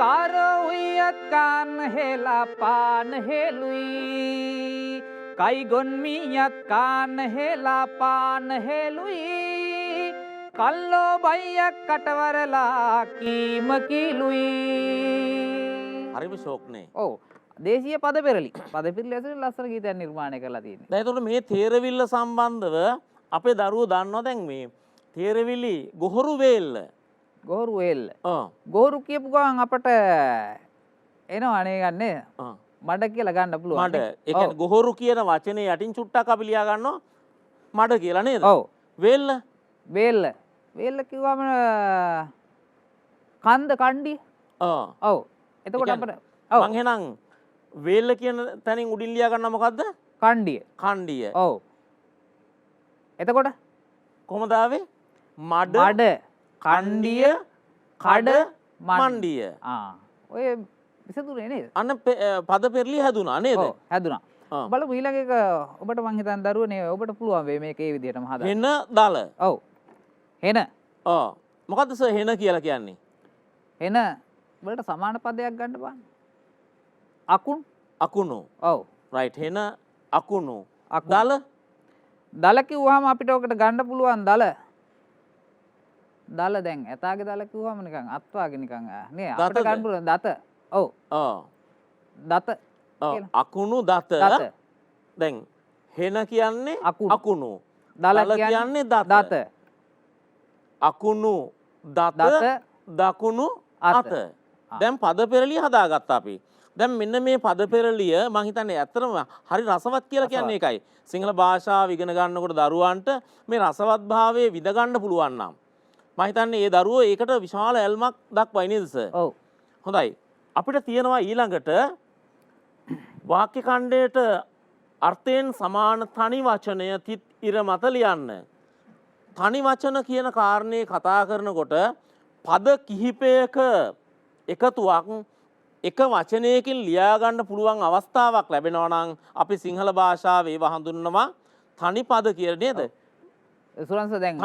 කාරොයියක් කාන් හෙලා පාන හෙලුයි කයිගොන් මීයක් කාන හෙලා පාන හෙලුයි කල්ලෝ බයියක් කටවරලා කීම කිලුයි. හරිම ෂෝක් නේ. ඔව්. දේශීය පද පෙරලි ඇසුරෙන් ලස්සන ගීතයක් නිර්මාණය කරලා තියෙනවා. දැන් එතකොට මේ තේරවිල්ල සම්බන්ධව අපේ දරුවෝ දන්නවා දැන් මේ තේරවිලි ගොහරු වේල්ල. ගොහරු වේල්ල. ඔව්. ගොහරු කියපු ගමන් අපට එනවා අනේ ගන්නේ. මඩ කියලා ගන්න පුළුවන්. මඩ. ඒ කියන්නේ ගොහරු කියන වචනේ යටින් චුට්ටක් අපි ලියා ගන්නවා මඩ කියලා නේද? ඔව්. වේල්ල. වේල්ල කිව්වම කන්ද කණ්ඩිය. ඔව්. එතකොට අපිට මං එහෙනම් වේල්ල කියන තැනින් උඩින් ලියා ගන්නවා මොකද්ද? කණ්ඩිය. කණ්ඩිය. ඔව්. එතකොට කොහමද ආවේ? මඩ කණ්ඩිය කඩ මණ්ඩිය. ඔය විසඳුනේ නේද? අන්න පද පෙරලි හැදුනා නේද? ඔව් හැදුනා. බලමු ඊළඟ එක ඔබට මං හිතන්නේ දරුවනේ ඔබට පුළුවන් වෙයි මේක ඒ විදිහටම හදන්න. හෙන දල. ඔව්. හෙන. ඔව්. මොකද්ද සර් හෙන කියලා කියන්නේ? හෙන වලට සමාන පදයක් ගන්න බෑ. අකුණු. ඔව්. රයිට් හෙන අකුණු. දල. දල කිව්වහම අපිට ඔකට ගන්න පුළුවන් දල. දල දැන් ඇතාගේ දල කිව්වම නිකන් අත්වාගේ නිකන් නේ අපිට ගන්න පුළුවන් දත. ඔව්. දත. අකුණු දත. දැන් හෙන කියන්නේ අකුණු. දල කියන්නේ දත. අකුණු දත දකුණු අත. දැන් පද පෙරලිය හදාගත්තා අපි. දැන් මෙන්න මේ පද පෙරලිය මම හිතන්නේ ඇත්තටම හරි රසවත් කියලා කියන්නේ ඒකයි. සිංහල භාෂාව ඉගෙන ගන්නකොට දරුවන්ට මේ රසවත් භාවයේ විඳ ගන්න පුළුවන් නම් මම හිතන්නේ ඒ දරුවෝ ඒකට විශාල ඇල්මක් දක්වයි නේද සර්? ඔව්. හොඳයි. අපිට තියෙනවා ඊළඟට වාක්‍ය ඛණ්ඩයට අර්ථයෙන් සමාන තනි වචනය තිත් ඉර මත ලියන්න. තනි වචන කියන කාරණේ කතා කරනකොට පද කිහිපයක එකතුවක් එක වචනයකින් ලියා ගන්න පුළුවන් අවස්ථාවක් ලැබෙනවා නම් අපි සිංහල භාෂාවේ ඒව හඳුන්වනවා තනි පද කියලා නේද? සුරංශ දැන්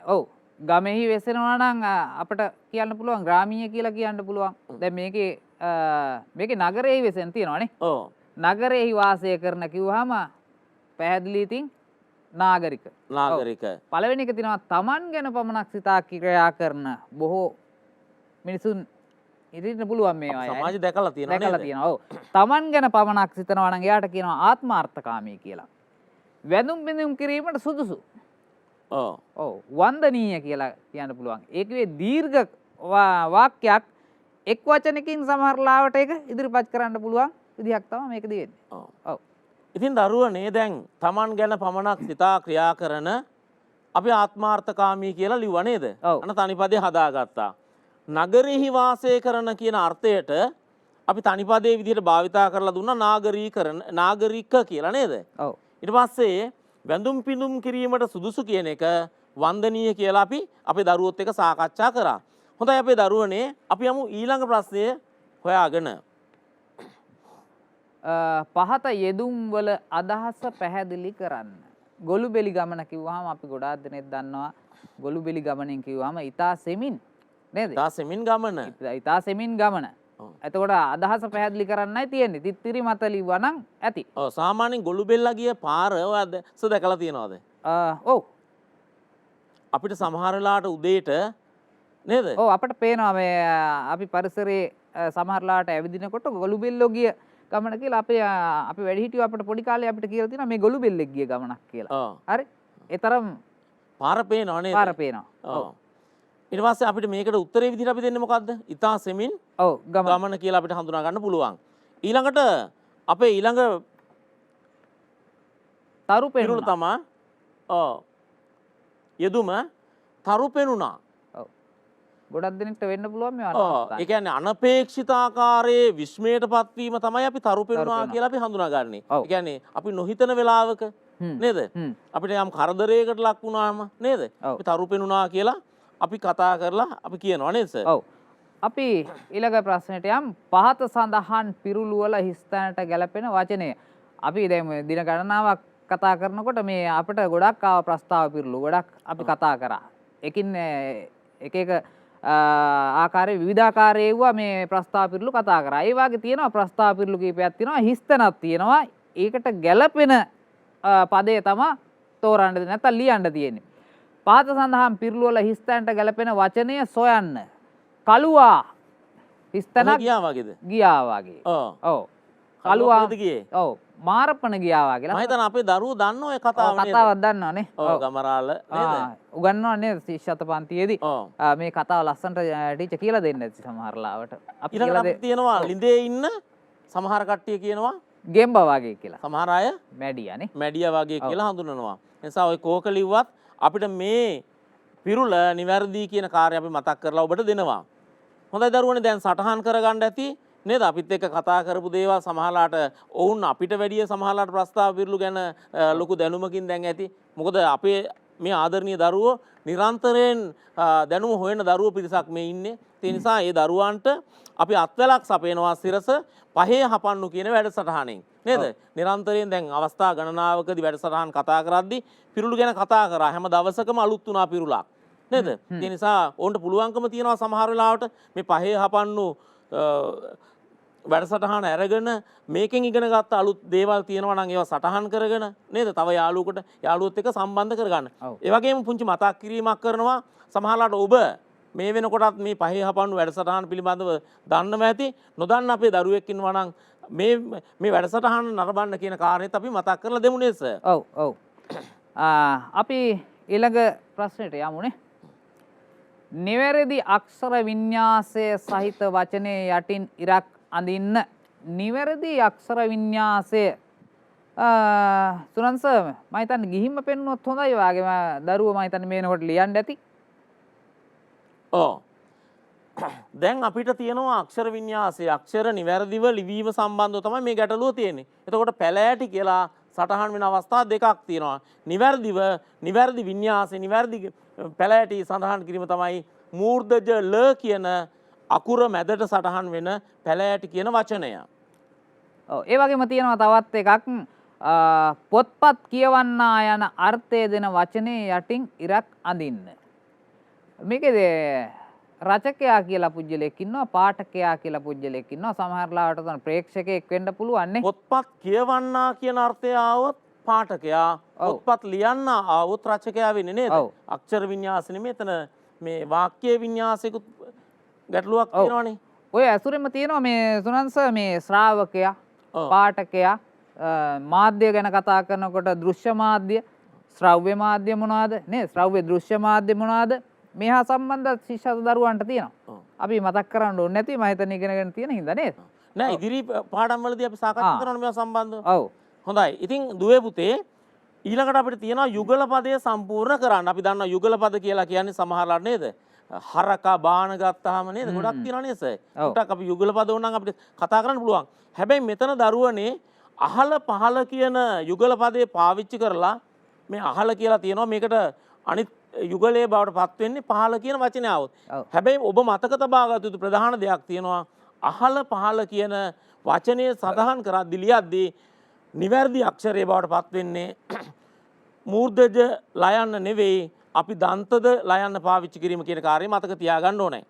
ඔව් ගමෙහි වෙසෙනවා නම් අපිට කියන්න පුළුවන් ග්‍රාමීය කියලා කියන්න පුළුවන්. දැන් මේකේ නගරෙහි වෙසෙන් තියෙනවානේ. ඔව්. නගරෙහි වාසය කරන කිව්වහම පැහැදිලි ඉතින් නාගරික. පළවෙනි එක තියෙනවා තමන් ගැන පමණක් සිතා ක්‍රියා කරන බොහෝ මිනිසුන් ඉතින් පුළුවන් මේවා සමාජය දැකලා තියෙනවා දැකලා නේද? තියෙනවා. ඔව්. Taman ගැන පමණක් සිතනවා නම් එයාට කියනවා ආත්මාර්ථකාමී කියලා. වැඳුම් බිඳුම් කිරීමට සුදුසු. ඔව්. ඔව්. වන්දනීය කියලා කියන්න පුළුවන්. ඒකේ දීර්ඝ වාක්‍යයක් එක් වචනකින් සමහරලාවට ඒක ඉදිරිපත් කරන්න පුළුවන් විදිහක් තමයි මේක දෙන්නේ. ඔව්. ඔව්. ඉතින් දරුවනේ දැන් Taman ගැන පමණක් සිතා ක්‍රියා කරන අපි ආත්මාර්ථකාමී කියලා ලිව්වා නේද? ඔව්. අන්න තනිපදේ හදාගත්තා. නගරෙහි වාසය කරන කියන අර්ථයට අපි තනිපදේ විදිහට භාවිතා කරලා දුන්නා නාගරික කියලා නේද? ඔව්. ඊට පස්සේ වැඳුම් පිඳුම් කිරීමට සුදුසු කියන එක වන්දනීය කියලා අපි අපේ දරුවොත් එක්ක සාකච්ඡා කරා. හොඳයි අපේ දරුවනේ අපි යමු ඊළඟ ප්‍රශ්නය හොයාගෙන. පහත යෙදුම් වල අදහස පැහැදිලි කරන්න. ගොළුබෙලි ගමන කිව්වහම අපි ගොඩාක් දෙනෙක් දන්නවා ගොළුබෙලි ගමනෙන් කිව්වහම ඊතා සෙමින් නේද? ඊතා සෙමින් ගමන. ඊතා සෙමින් ගමන. එතකොට අදහස පැහැදිලි කරන්නයි තියෙන්නේ. තිත්තිරි මත ලිව්වා නම් ඇති. ඔව් සාමාන්‍යයෙන් ගොළුබෙල්ලා ගිය පාර ඔයාද දැකලා තියෙනවද? ඔව්. අපිට සමහර වෙලාවට උදේට නේද? ඔව් අපිට පේනවා මේ අපි පරිසරයේ සමහරලාට ඇවිදිනකොට ගොළුබෙල්ලෝ ගිය ගමන කියලා අපි වැඩිහිටියෝ අපිට පොඩි කාලේ අපිට කියලා තියෙනවා මේ ගොළුබෙල්ලෙක් ගිය ගමනක් කියලා. ඔව්. හරි. ඒ තරම් පාර පේනව නේද? පාර පේනවා. ඔව්. ඊට පස්සේ අපිට මේකට උත්තරේ විදිහට අපි දෙන්නේ මොකද්ද? ඊතා සෙමින් ඔව් ගමන කියලා අපිට හඳුනා ගන්න පුළුවන්. ඊළඟට අපේ ඊළඟ තරු පිරුළ පෙනුණා. තමයි යෙදුම තරු පෙනුණා. ඔව්. ගොඩක් දෙනෙක්ට වෙන්න පුළුවන් මේ ඒ කියන්නේ අනපේක්ෂිත ආකාරයේ විස්මයටපත් වීම තමයි අපි තරු පෙනුණා කියලා අපි හඳුනාගන්නේ. ඒ කියන්නේ අපි නොහිතන වෙලාවක නේද? අපිට යම් කරදරයකට ලක් වුණාම නේද? අපි තරු පෙනුණා කියලා අපි කතා කරලා අපි කියනවා නේද සර්? ඔව්. අපි ඊළඟ ප්‍රශ්නෙට යම් පහත සඳහන් පිරුළු වල හිස්තැනට ගැලපෙන වචනය. අපි දැන් දින ගණනාවක් කතා කරනකොට මේ අපිට ගොඩක් ආව ප්‍රස්තාව පිරුළු ගොඩක් අපි කතා කරා. එකින් එක එක ආකාරයේ විවිධාකාරයේ වුණා මේ ප්‍රස්තාව පිරුළු කතා කරා. ඒ වගේ තියෙනවා ප්‍රස්තාව පිරුළු කීපයක් තියෙනවා හිස්තැනක් තියෙනවා. ඒකට ගැලපෙන පදේ තමයි තෝරන්න නැත්නම් ලියන්න තියෙන්නේ. පහත සඳහන් පිරුළු වල හිස්තැනට ගැලපෙන වචනය සොයන්න. කළුවා හිස්තැනක් ගියා වගේද? ගියා වගේ. ඔව්. ඔව්. කළුවා ගියේ. ඔව්. මාරපණ ගියා වගේ. මම හිතන්නේ අපේ දරුවෝ දන්නෝ ඒ කතාව නේද? කතාවක් දන්නවනේ. ඔව් ගමරාල නේද? උගන්වනවා නේද ශිෂ්‍යත පන්තියේදී. ඔව්. මේ කතාව ලස්සනට ටීචර් කියලා දෙන්නේ නැති සමහර ලාවට. අපි ඊළඟට කියලා අපිට තියෙනවා ළිඳේ ඉන්න සමහර කට්ටිය කියනවා ගෙම්බ වගේ කියලා. සමහර අය මැඩියානේ. මැඩියා වගේ කියලා හඳුන්වනවා. ඒ නිසා ওই කෝක ලිව්වත් අපිට මේ පිරුළ නිවැරදි කියන කාර්යය අපි මතක් කරලා ඔබට දෙනවා. හොඳයි දරුවනේ දැන් සටහන් කරගන්න ඇති නේද? අපිත් එක්ක කතා කරපු දේවල් සමහරලාට ඔවුන් අපිට වැඩිය සමහරලාට ප්‍රස්තාව පිරුළු ගැන ලොකු දැනුමකින් දැන් ඇති. මොකද අපේ මේ ආදරණීය දරුවෝ නිරන්තරයෙන් දැනුම හොයන දරුවෝ පිරිසක් මේ ඉන්නේ. ඒ නිසා ඒ දරුවන්ට අපි අත්වැලක් සපයනවා සිරස පහේ හපන්නු කියන වැඩසටහනෙන්. නේද? නිරන්තරයෙන් දැන් අවස්ථා ගණනාවකදී වැඩසටහන් කතා කරද්දී පිරුළු ගැන කතා කරා. හැම දවසකම අලුත් වුණා පිරුළක්. නේද? ඒ නිසා ඕන්ට පුළුවන්කම තියෙනවා සමහර වෙලාවට මේ පහේ හපන්නු වැඩසටහන අරගෙන මේකෙන් ඉගෙන ගත්ත අලුත් දේවල් තියෙනවා නම් ඒවා සටහන් කරගෙන නේද? තව යාළුවොත් එක්ක සම්බන්ධ කරගන්න. ඒ වගේම පුංචි මතක් කිරීමක් කරනවා සමහරලාට ඔබ මේ වෙනකොටත් මේ පහේ හපන්නු වැඩසටහන පිළිබඳව දන්නව ඇති. නොදන්න අපේ දරුවෙක් ඉන්නවා නම් මේ වැඩසටහන නරඹන්න කියන කාරණේත් අපි මතක් කරලා දෙමු නේද සර්? ඔව් ඔව්. අපි ඊළඟ ප්‍රශ්නෙට යමුනේ. නිවැරදි අක්ෂර වින්‍යාසය සහිත වචනයේ යටින් ඉරක් අඳින්න. නිවැරදි අක්ෂර වින්‍යාසය සුනන්ස මම හිතන්නේ ගිහින්ම පෙන්නුවොත් හොඳයි. වාගේම දරුවෝ මම හිතන්නේ මේනකොට ලියන්න ඇති. ඔව්. දැන් අපිට තියෙනවා අක්ෂර වින්‍යාසය. අක්ෂර නිවැරදිව ලිවීම සම්බන්ධව තමයි මේ ගැටලුව තියෙන්නේ. එතකොට පැලෑටි කියලා සටහන් වෙන අවස්ථා දෙකක් තියෙනවා. නිවැරදි වින්‍යාසය නිවැරදි පැලෑටි සඳහන් කිරීම තමයි මූර්ධජ ල කියන අකුර මැදට සටහන් වෙන පැලෑටි කියන වචනය. ඔව් ඒ වගේම තියෙනවා තවත් එකක් පොත්පත් කියවන්නා යන අර්ථය දෙන වචනේ යටින් ඉරක් අඳින්න. මේකේ රචකයා කියලා පුජ්‍යලයක් ඉන්නවා පාඨකයා කියලා පුජ්‍යලයක් ඉන්නවා සමහර ලාවට තමයි ප්‍රේක්ෂකයෙක් වෙන්න පුළුවන් නේ. පොත්පත් කියවන්නා කියන අර්ථය ආවොත් පාඨකයා පොත්පත් ලියන්න ආවොත් රචකයා වෙන්නේ නේද? අක්ෂර වින්‍යාස නෙමෙයි එතන මේ වාක්‍ය වින්‍යාසිකුත් ගැටලුවක් තියෙනවනේ. ඔය ඇසුරෙම තියෙනවා මේ සුනන්ස මේ ශ්‍රාවකයා පාඨකයා මාධ්‍ය ගැන කතා කරනකොට දෘශ්‍ය මාධ්‍ය ශ්‍රව්‍ය මාධ්‍ය මොනවාද නේ ශ්‍රව්‍ය දෘශ්‍ය මාධ්‍ය මොනවාද මේ හා සම්බන්ධ ශිෂ්‍ය දරුවන්ට තියෙනවා. අපි මතක් කරන්න ඕනේ නැති මම හිතන්නේ ඉගෙනගෙන තියෙන හින්දා නේද? නෑ ඉදිරි පාඩම් වලදී අපි සාකච්ඡා කරනවා මේවා සම්බන්ධව. ඔව්. හොඳයි. ඉතින් දුවේ පුතේ ඊළඟට අපිට තියෙනවා යුගල පදය සම්පූර්ණ කරන්න. අපි දන්නවා යුගල පද කියලා කියන්නේ සමහරවල් නේද? හරකා බාන ගත්තාම නේද? ගොඩක් තියෙනවා නේද සර්? උටක් අපි යුගල පද ඕනනම් අපිට කතා කරන්න පුළුවන්. හැබැයි මෙතන දරුවනේ අහල පහල කියන යුගල පදේ පාවිච්චි කරලා මේ අහල කියලා තියෙනවා මේකට අනිත් යුගලයේ බවට පත් වෙන්නේ පහල කියන වචනය આવොත්. හැබැයි ඔබ මතක තබා ගත යුතු ප්‍රධාන දෙයක් තියෙනවා අහල පහල කියන වචනය සඳහන් කරද්දී ලියද්දී නිවැරදි අක්ෂරයේ බවට පත් වෙන්නේ මූර්ධජ ලයන්න නෙවෙයි අපි දන්තද ලයන්න පාවිච්චි කිරීම කියන කාර්යය මතක තියාගන්න ඕනේ.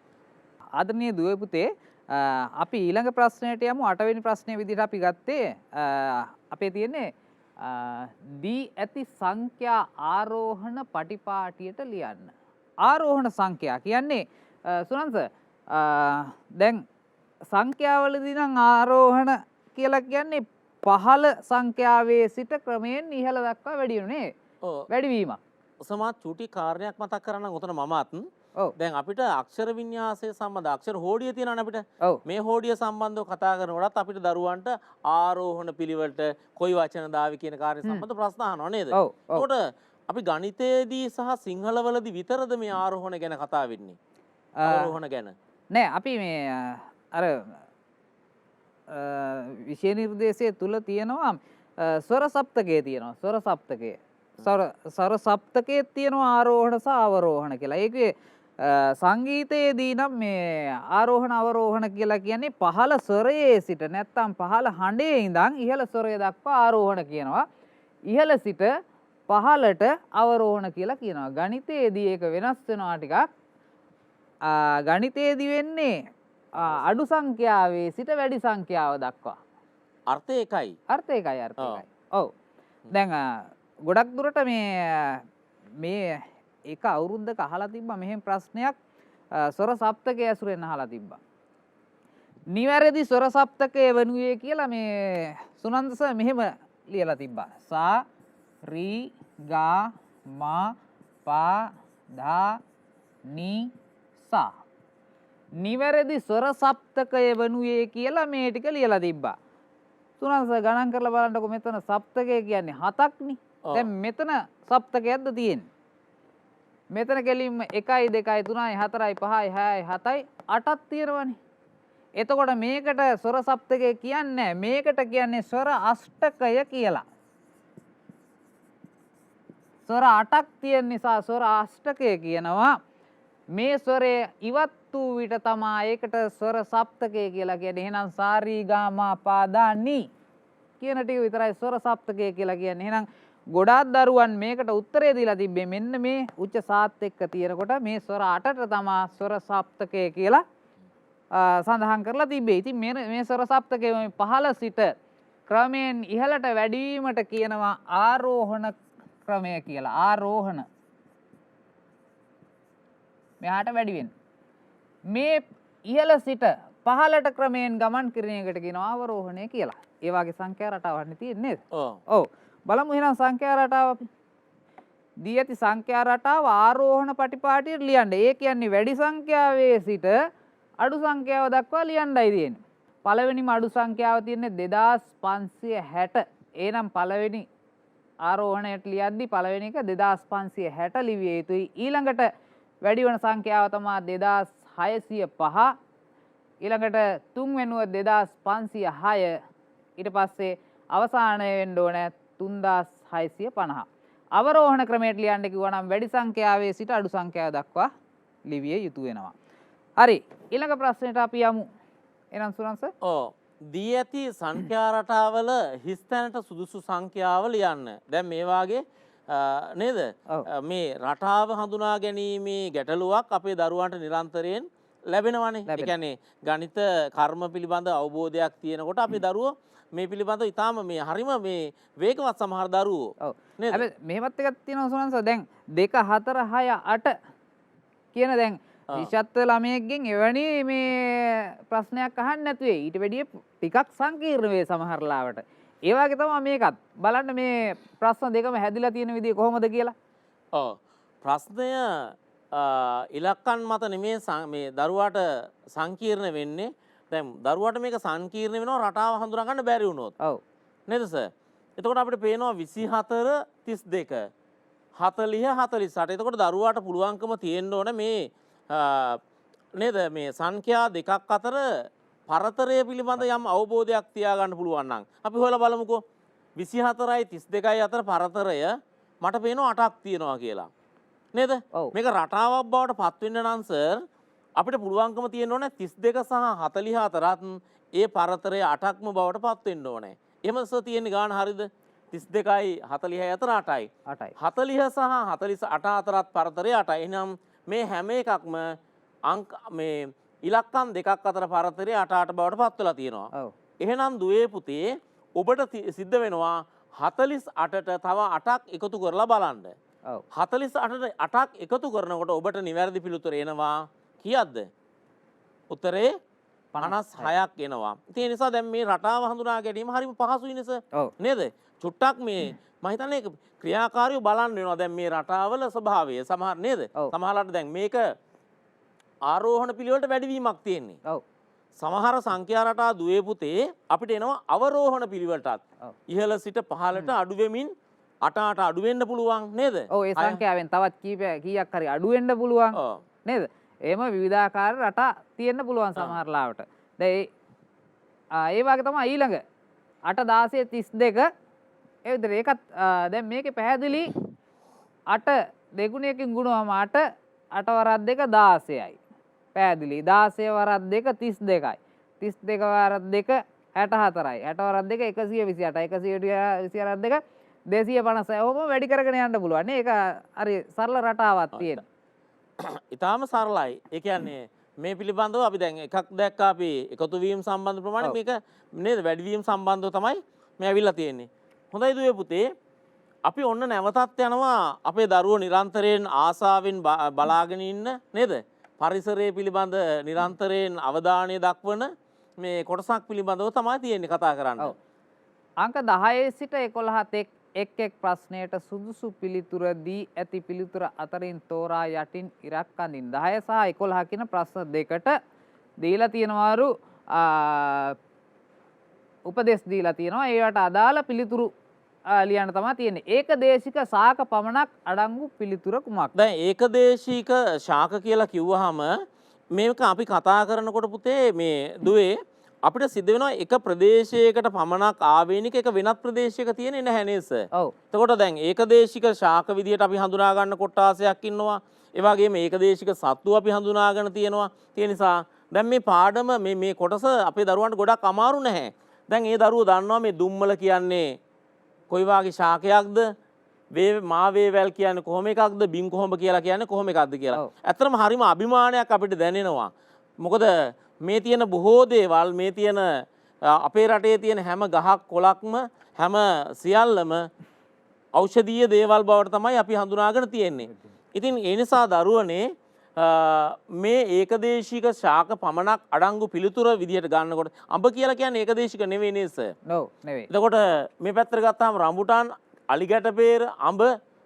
ආදරණීය දුවේ පුතේ අපි ඊළඟ ප්‍රශ්නයට යමු. 8 වෙනි ප්‍රශ්නයේ විදිහට අපි ගත්තේ අපේ තියෙන්නේ දී ඇති සංඛ්‍යා ආරෝහණ පටිපාටියට ලියන්න. ආරෝහණ සංඛ්‍යා කියන්නේ සුනන්ස දැන් සංඛ්‍යාවලදී නම් ආරෝහණ කියලා කියන්නේ පහළ සංඛ්‍යාවේ සිට ක්‍රමයෙන් ඉහළ දක්වා වැඩි වෙනුනේ. වැඩිවීමක්. සමාත් චූටි කාරණයක් මතක් කරන්න උතන මමත් දැන් අපිට අක්ෂර වින්‍යාසය සම්බන්ධ අක්ෂර හෝඩිය තියෙනවනේ අපිට. මේ හෝඩිය සම්බන්ධව කතා කරනකොටත් අපිට දරුවන්ට ආරෝහණ පිළිවෙලට කොයි වචන දාවි කියන කාර්ය සම්බන්ධ ප්‍රශ්න අහනවා නේද? එතකොට අපි ගණිතයේදී සහ සිංහලවලදී විතරද මේ ආරෝහණ ගැන කතා වෙන්නේ? ආරෝහණ ගැන. නෑ අපි මේ අර විෂය නිර්දේශය තුල තියෙනවා ස්වර සප්තකයේ තියෙනවා. ස්වර සප්තකයේ. ස්වර සප්තකයේ තියෙනවා ආරෝහණ සහ අවරෝහණ කියලා. ඒකේ සංගීතයේදී නම් මේ ආරෝහණ අවරෝහණ කියලා කියන්නේ පහළ ස්වරයේ සිට නැත්තම් පහළ හඬේ ඉඳන් ඉහළ ස්වරය දක්වා ආරෝහණ කියනවා. ඉහළ සිට පහළට අවරෝහණ කියලා කියනවා. ගණිතයේදී ඒක වෙනස් වෙනවා ටිකක්. ගණිතයේදී වෙන්නේ අඩු සංඛ්‍යාවේ සිට වැඩි සංඛ්‍යාව දක්වා. අර්ථය එකයි. අර්ථය එකයි. ඔව්. දැන් ගොඩක් දුරට මේ එක අවුරුද්දක අහලා තිබ්බා මෙහෙම ප්‍රශ්නයක් ස්වර සප්තකයේ ඇසුරෙන් අහලා තිබ්බා. නිවැරදි ස්වර සප්තකයේ වනුයේ කියලා මේ සුනන්ද සර් මෙහෙම ලියලා තිබ්බා. සා රි ගා මා පා දා නි සා. නිවැරදි ස්වර සප්තකයේ වනුයේ කියලා මේ ටික ලියලා තිබ්බා. සුනන්ද සර් ගණන් කරලා බලන්නකො මෙතන සප්තකය කියන්නේ 7ක්නේ. දැන් මෙතන සප්තකයක්ද තියෙන්නේ? මෙතන කෙලින්ම 1 2 3 4 5 6 7යි 8ක් තියෙනවනේ. එතකොට මේකට ස්වර සප්තකය කියන්නේ මේකට කියන්නේ ස්වර අෂ්ටකය කියලා. ස්වර 8ක් තියෙන නිසා ස්වර අෂ්ටකය කියනවා. මේ ස්වරය ඉවත් වූ විට තමයි ඒකට ස්වර සප්තකය කියලා කියන්නේ. එහෙනම් සාරි ගා මා පා දා නි කියන ටික විතරයි ස්වර සප්තකය කියලා කියන්නේ. එහෙනම් ගොඩාක් දරුවන් මේකට උත්තරේ දීලා තිබ්බේ මෙන්න මේ උච්ච සාත් එක්ක තියෙනකොට මේ ස්වර 8ට තමයි ස්වර සප්තකය කියලා සඳහන් කරලා තිබ්බේ. ඉතින් මේ ස්වර සප්තකය මේ පහළ සිට ක්‍රමයෙන් ඉහළට වැඩි වීමට කියනවා ආරෝහණ ක්‍රමය කියලා. ආරෝහණ. මෙහාට වැඩි වෙන. මේ ඉහළ සිට පහළට ක්‍රමයෙන් ගමන් කිරීම එකට කියනවා අවරෝහණය කියලා. ඒ වගේ සංඛ්‍යා රටාවක් තියෙන්නේ නේද? ඔව්. බලමු එහෙනම් සංඛ්‍යා රටාව අපි. දී ඇති සංඛ්‍යා රටාව ආරෝහණ පටිපාටියට ලියන්න. ඒ කියන්නේ වැඩි සංඛ්‍යාවේ සිට අඩු සංඛ්‍යාව දක්වා ලියන්නයි තියෙන්නේ. පළවෙනිම අඩු සංඛ්‍යාව තියෙන්නේ 2560. එහෙනම් පළවෙනි ආරෝහණයට ලියද්දි පළවෙනි එක 2560 ලිවිය යුතුයි. ඊළඟට වැඩි වෙන සංඛ්‍යාව තමයි 2605. ඊළඟට තුන්වෙනුව 2506. ඊට පස්සේ අවසානය වෙන්න ඕනේ 3650. අවරෝහණ ක්‍රමයට ලියන්න කිව්වා නම් වැඩි සංඛ්‍යාවේ සිට අඩු සංඛ්‍යාව දක්වා ලිවිය යුතු වෙනවා. හරි. ඊළඟ ප්‍රශ්නෙට අපි යමු. එහෙනම් සුනන්ස? දී ඇති සංඛ්‍යා රටාවල හිස් තැනට සුදුසු සංඛ්‍යාව ලියන්න. දැන් මේ වාගේ නේද? මේ රටාව හඳුනා ගැනීමේ ගැටලුවක් අපේ දරුවන්ට නිරන්තරයෙන් ලැබෙනවානේ. ඒ කියන්නේ ගණිත කර්ම පිළිබඳ අවබෝධයක් තියෙනකොට අපේ දරුවෝ මේ පිළිබඳව ඉතාම මේ හරිම මේ වේගවත් සමහර දරුවෝ. ඔව්. නේද? හැබැයි මෙහෙමත් එකක් තියෙනවා සුනන්ස. දැන් 2 4 6 8 කියන දැන් ශිෂ්‍යත්ව ළමයෙක්ගෙන් එවැනි මේ ප්‍රශ්නයක් අහන්න නැතුව ඊට වැඩිය ටිකක් සංකීර්ණ වේ සමහර ලාවට. ඒ වගේ තමයි මේකත්. බලන්න මේ ප්‍රශ්න දෙකම හැදිලා තියෙන විදිය කොහොමද කියලා. ඔව්. ප්‍රශ්නය ඉලක්කන් මත නෙමේ මේ දරුවාට සංකීර්ණ වෙන්නේ. දැන් දරුවාට මේක සංකීර්ණ වෙනවා රටාව හඳුනා ගන්න බැරි වුණොත්. ඔව්. නේද සර්? එතකොට අපිට පේනවා 24 32 40 48. එතකොට දරුවාට පුළුවන්කම තියෙන්න ඕන මේ නේද මේ සංඛ්‍යා දෙකක් අතර පරතරය පිළිබඳ යම් අවබෝධයක් තියාගන්න පුළුවන් නම් අපි හොයලා බලමුකෝ 24යි 32යි අතර පරතරය මට පේනවා 8ක් තියෙනවා කියලා නේද මේක රටාවක් බවට පත් වෙන්න නම් සර් අපිට පුළුවන්කම තියෙන්න ඕනේ 32 සහ 44ත් ඒ පරතරය 8ක්ම බවට පත් වෙන්න ඕනේ එහෙම සර් තියෙන්නේ ගාන හරියද 32යි 40යි අතර 8යි 40 සහ 48 අතරත් පරතරය 8යි එහෙනම් මේ හැම එකක්ම අංක මේ ඉලක්කම් දෙකක් අතර පරතරය 8 බවට පත් වෙලා තියෙනවා. ඔව්. එහෙනම් දුවේ පුතේ ඔබට සිද්ධ වෙනවා 48ට තව 8ක් එකතු කරලා බලන්න. ඔව්. 48ට 8ක් එකතු කරනකොට ඔබට නිවැරදි පිළිතුර එනවා කීයක්ද? උත්තරේ 56ක් එනවා. ඒ නිසා දැන් මේ රටාව හඳුනා ගැනීම හරිම පහසුයි නේද? ඔව්. නේද? චුට්ටක් මේ මම හිතන්නේ ක්‍රියාකාරීව බලන්න වෙනවා දැන් මේ රටාවල ස්වභාවය සමහර නේද? සමහරවිට දැන් මේක ආරෝහණ පිළිවෙලට වැඩිවීමක් තියෙන්නේ. ඔව්. සමහර සංඛ්‍යා රටා දුවේ පුතේ අපිට එනවා අවරෝහණ පිළිවෙලටත්. ඉහළ සිට පහළට අඩු වෙමින් 8 අඩු වෙන්න පුළුවන් නේද? ඔව් ඒ සංඛ්‍යාවෙන් තවත් කීයක් හරි අඩු වෙන්න පුළුවන් නේද? එහෙම විවිධාකාර රටා තියෙන්න පුළුවන් සමහර ලාවට. දැන් ඒ වගේ තමයි ඊළඟ 8 16 32 ඒ විදිහට ඒකත් දැන් මේකේ පැහැදිලි 8 දෙගුණයකින් ගුණවම 8 8 වරක් 2 16යි. පැහැදිලි 16 වරක් 2 32යි 32 වරක් 2 64යි 60 වරක් 2 128යි 128 250යි ඔහොම වැඩි කරගෙන යන්න පුළුවන් නේ ඒක හරි සරල රටාවක් තියෙන. ඊටාම සරලයි. ඒ කියන්නේ මේ පිළිබඳව අපි දැන් එකක් දැක්කා අපි එකතු වීම සම්බන්ධ ප්‍රමාණය මේක නේද වැඩි වීම සම්බන්ධව තමයි මේ ඇවිල්ලා තියෙන්නේ. හොඳයි දුවේ පුතේ අපි ඔන්න නැවතත් යනවා අපේ දරුවෝ නිරන්තරයෙන් ආසාවෙන් බලාගෙන ඉන්න නේද? පරිසරය පිළිබඳ නිරන්තරයෙන් අවධානය දක්වන මේ කොටසක් පිළිබඳව තමයි තියෙන්නේ කතා කරන්න. ඔව්. අංක 10 සිට 11 එක් ප්‍රශ්නයට සුදුසු පිළිතුර දී ඇති පිළිතුර අතරින් තෝරා යටින් ඉරක් අඳින්න. 10 සහ 11 කියන ප්‍රශ්න දෙකට දීලා තියෙනවාරු උපදෙස් දීලා තියෙනවා. ඒවට අදාළ පිළිතුරු ලියන්න තමයි තියෙන්නේ. ඒකදේශික ශාක පමණක් අඩංගු පිළිතුර කුමක්ද? දැන් ඒකදේශික ශාක කියලා කිව්වහම මේක අපි කතා කරනකොට පුතේ මේ දුවේ අපිට සිද්ධ වෙනවා එක ප්‍රදේශයකට පමණක් ආවේනික එක වෙනත් ප්‍රදේශයක තියෙන්නේ නැහැ නේද? ඔව්. එතකොට දැන් ඒකදේශික ශාක විදියට අපි හඳුනා ගන්න කොටාසයක් ඉන්නවා. ඒ වගේම ඒකදේශික සත්තු අපි හඳුනාගෙන තියෙනවා. ඒ නිසා දැන් මේ පාඩම මේ කොටස අපේ දරුවන්ට ගොඩක් අමාරු නැහැ. දැන් ඒ දරුවෝ දන්නවා මේ දුම්මල කියන්නේ කොයි වාගේ ශාකයක්ද? මාවේවැල් කියන්නේ කොහොම එකක්ද? බින් කොහොඹ කියලා කියන්නේ කොහොම එකක්ද කියලා. ඇත්තටම හරිම අභිමානයක් අපිට දැනෙනවා. මොකද මේ තියෙන බොහෝ දේවල් මේ තියෙන අපේ රටේ තියෙන හැම ගහක් කොළක්ම හැම සියල්ලම ඖෂධීය දේවල් බවට තමයි අපි හඳුනාගෙන තියෙන්නේ. ඉතින් ඒ නිසා දරුවනේ මේ ඒකදේශික ශාක පමණක් අඩංගු පිළිතුර විදිහට ගන්නකොට අඹ කියලා කියන්නේ ඒකදේශික නෙවෙයි නේද සර්? ඔව් නෙවෙයි. එතකොට මේ පැත්තට ගත්තාම රම්බුටාන්, අලිගැටපේර, අඹ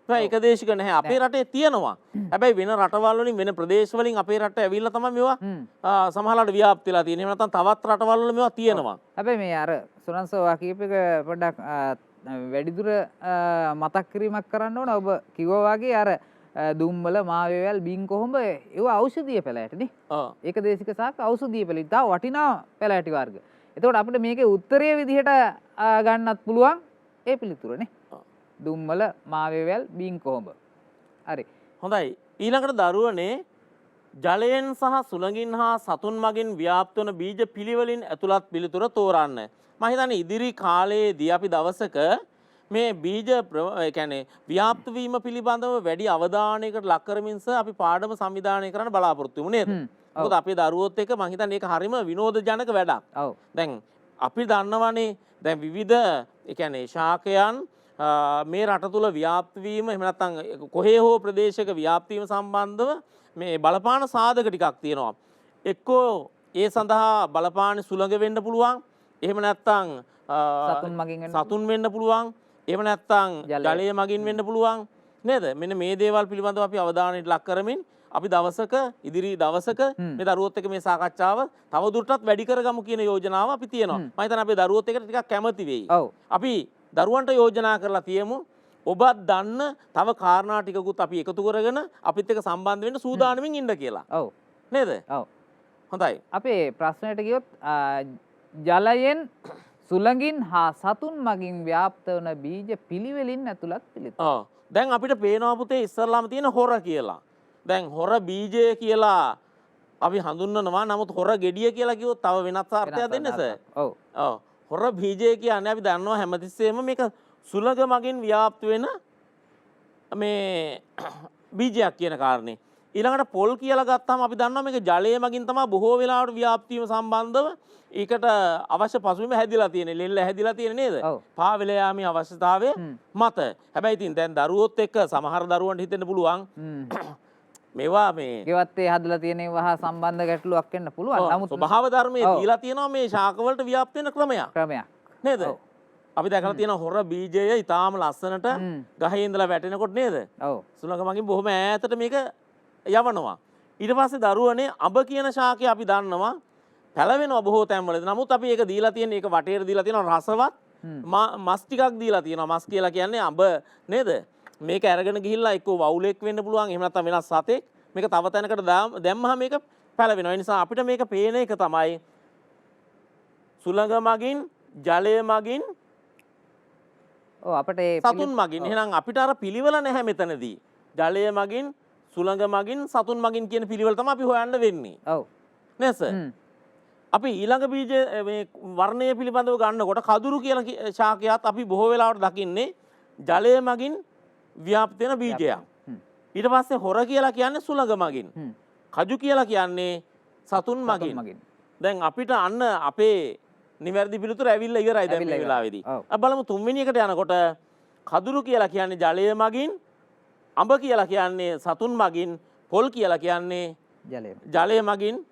ඒකදේශික නැහැ. අපේ රටේ තියෙනවා. හැබැයි වෙන රටවල් වලින් වෙන ප්‍රදේශ වලින් අපේ රටට ඇවිල්ලා තමයි මේවා සමහරවිට ව්‍යාප්තිලා තියෙන්නේ. එහෙම නැත්නම් තවත් රටවල් වල මේවා තියෙනවා. හැබැයි මේ අර සුරන්සෝවා කීප එක පොඩ්ඩක් වැඩිදුර මතක් කිරීමක් කරන්න ඕන. ඔබ කිව්වා වගේ අර දුම්බල මාවේවැල් බින් කොහොඹ ඒවා ඖෂධීය පැලෑටිනේ. ඔව්. ඒකදේශික ශාක ඖෂධීය පැලි. ඉතා වටිනා පැලෑටි වර්ග. එතකොට අපිට මේකේ උත්තරයේ විදිහට ගන්නත් පුළුවන් ඒ පිළිතුරනේ. දුම්මල මාවේවැල් බින් කොහොඹ. හරි. හොඳයි. ඊළඟට දරුවනේ ජලයෙන් සහ සුළඟින් හා සතුන් මගින් ව්‍යාප්ත වන බීජ පිළිවෙලින් ඇතුළත් පිළිතුර තෝරන්න. මම හිතන්නේ ඉදිරි කාලයේදී අපි දවසක මේ බීජ ඒ කියන්නේ ව්‍යාප්ත වීම පිළිබඳව වැඩි අවධානයකට ලක් කරමින් අපි පාඩම සංවිධානය කරන්න බලාපොරොත්තු වෙමු නේද? මොකද අපේ දරුවොත් එක්ක මම හිතන්නේ ඒක හරිම විනෝදජනක වැඩක්. ඔව්. දැන් අපි දන්නවනේ දැන් විවිධ ඒ කියන්නේ ශාකයන් මේ රට තුල ව්‍යාප්ත වීම එහෙම නැත්නම් කොහේ හෝ ප්‍රදේශයක ව්‍යාප්ත වීම සම්බන්ධව මේ බලපාන සාධක ටිකක් තියෙනවා. එක්කෝ ඒ සඳහා බලපාන සුළඟ වෙන්න පුළුවන්. එහෙම නැත්නම් සතුන් වෙන්න පුළුවන්. එහෙම නැත්නම් ජලය මගින් වෙන්න පුළුවන්. නේද? මෙන්න මේ දේවල් පිළිබඳව අපි අවධානයට ලක් කරමින් අපි දවසක ඉදිරි දවසක මේ දරුවොත් එක්ක මේ සාකච්ඡාව තව දුරටත් වැඩි කරගමු කියන යෝජනාව අපි තියෙනවා. මම හිතන්නේ අපේ දරුවොත් එක්ක ටිකක් කැමති වෙයි. අපි දරුවන්ට යෝජනා කරලා තියමු. ඔබත් දන්න තව කාරණා ටිකකුත් අපි එකතු කරගෙන අපිත් එක්ක සම්බන්ධ වෙන්න සූදානමින් ඉන්න කියලා. ඔව්. නේද? ඔව්. හොඳයි. අපේ ප්‍රශ්නයට ගියොත් ජලයෙන් සුළඟින් හා සතුන් මගින් ව්‍යාප්ත වන බීජ පිළිවෙලින් ඇතුළත් පිළිතුර. ඔව්. දැන් අපිට පේනවා පුතේ ඉස්සරලාම තියෙන හොර කියලා. දැන් හොර බීජය කියලා අපි හඳුන්වනවා. නමුත් හොර ගෙඩිය කියලා කිව්වොත් තව වෙනස් අර්ථයක් දෙන්නේ සර්. ඔව්. ඔව්. හොර බීජය කියන්නේ අපි දන්නවා හැමතිස්සෙම මේක සුළඟ මගින් ව්‍යාප්ත වෙන මේ බීජයක් කියන කාරණේ. ඊළඟට පොල් කියලා ගත්තාම අපි දන්නවා මේක ජලය මගින් තමයි බොහෝ වෙලාවට ව්‍යාප්ත වීම සම්බන්ධව ඒකට අවශ්‍ය පසුබිම හැදිලා තියෙන්නේ. ලෙල්ල හැදිලා තියෙන්නේ නේද? පාවෙල යාමේ අවශ්‍යතාවය මත. හැබැයි ඉතින් දැන් දරුවොත් එක්ක සමහර දරුවන්ට හිතෙන්න පුළුවන් මේවා මේ ගෙවත්තේ හදලා තියෙන ඒවා සම්බන්ධ ගැටලුවක් වෙන්න පුළුවන්. නමුත් ස්වභාව ධර්මයේ දීලා තියෙනවා මේ ශාක වලට ව්‍යාප්ත වෙන ක්‍රමයක්. නේද? අපි දැකලා තියෙන හොර බීජය ඊටාම ලස්සනට ගහේ ඉඳලා වැටෙනකොට නේද? ඔව්. සුළඟ මගින් බොහොම ඈතට මේක යවනවා. ඊට පස්සේ දරුවනේ අඹ කියන ශාකය අපි දන්නවා පැලවෙනවා බොහෝ තැන්වලදී. නමුත් අපි ඒක දීලා තියෙන ඒක වටේට දීලා තියෙනවා රසවත් මස් ටිකක් දීලා තියෙනවා. මස් කියලා කියන්නේ අඹ නේද? මේක අරගෙන ගිහිල්ලා එක්ක වවුලෙක් වෙන්න පුළුවන්. එහෙම නැත්නම් වෙනස් සතෙක්. මේක තව තැනකට දැම්මහම මේක පැලවෙනවා. ඒ නිසා අපිට මේක පේන එක තමයි සුළඟ මගින් ජලය මගින් අපට සතුන් මගින්. එහෙනම් අපිට අර පිළිවෙල නැහැ මෙතනදී. ජලය මගින් සුළඟ මගින් සතුන් මගින් කියන පිළිවෙල තමයි අපි හොයන්න වෙන්නේ. ඔව්. නේද සර්? අපි ඊළඟ බීජ මේ වර්ණය පිළිබඳව ගන්නකොට කදුරු කියන ශාකයත් අපි බොහෝ වෙලාවට දකින්නේ ජලය මගින් ව්‍යාප්ත වෙන බීජයක්. ඊට පස්සේ හොර කියලා කියන්නේ සුළඟ මගින්. කජු කියලා කියන්නේ සතුන් මගින්. දැන් අපිට අන්න අපේ නිවැරදි පිළිතුර ඇවිල්ලා ඉවරයි දැන් මේ වෙලාවේදී. අපි බලමු තුන්වෙනි එකට යනකොට කදුරු කියලා කියන්නේ ජලය මගින්, අඹ කියලා කියන්නේ සතුන් මගින්, පොල් කියලා කියන්නේ ජලය මගින්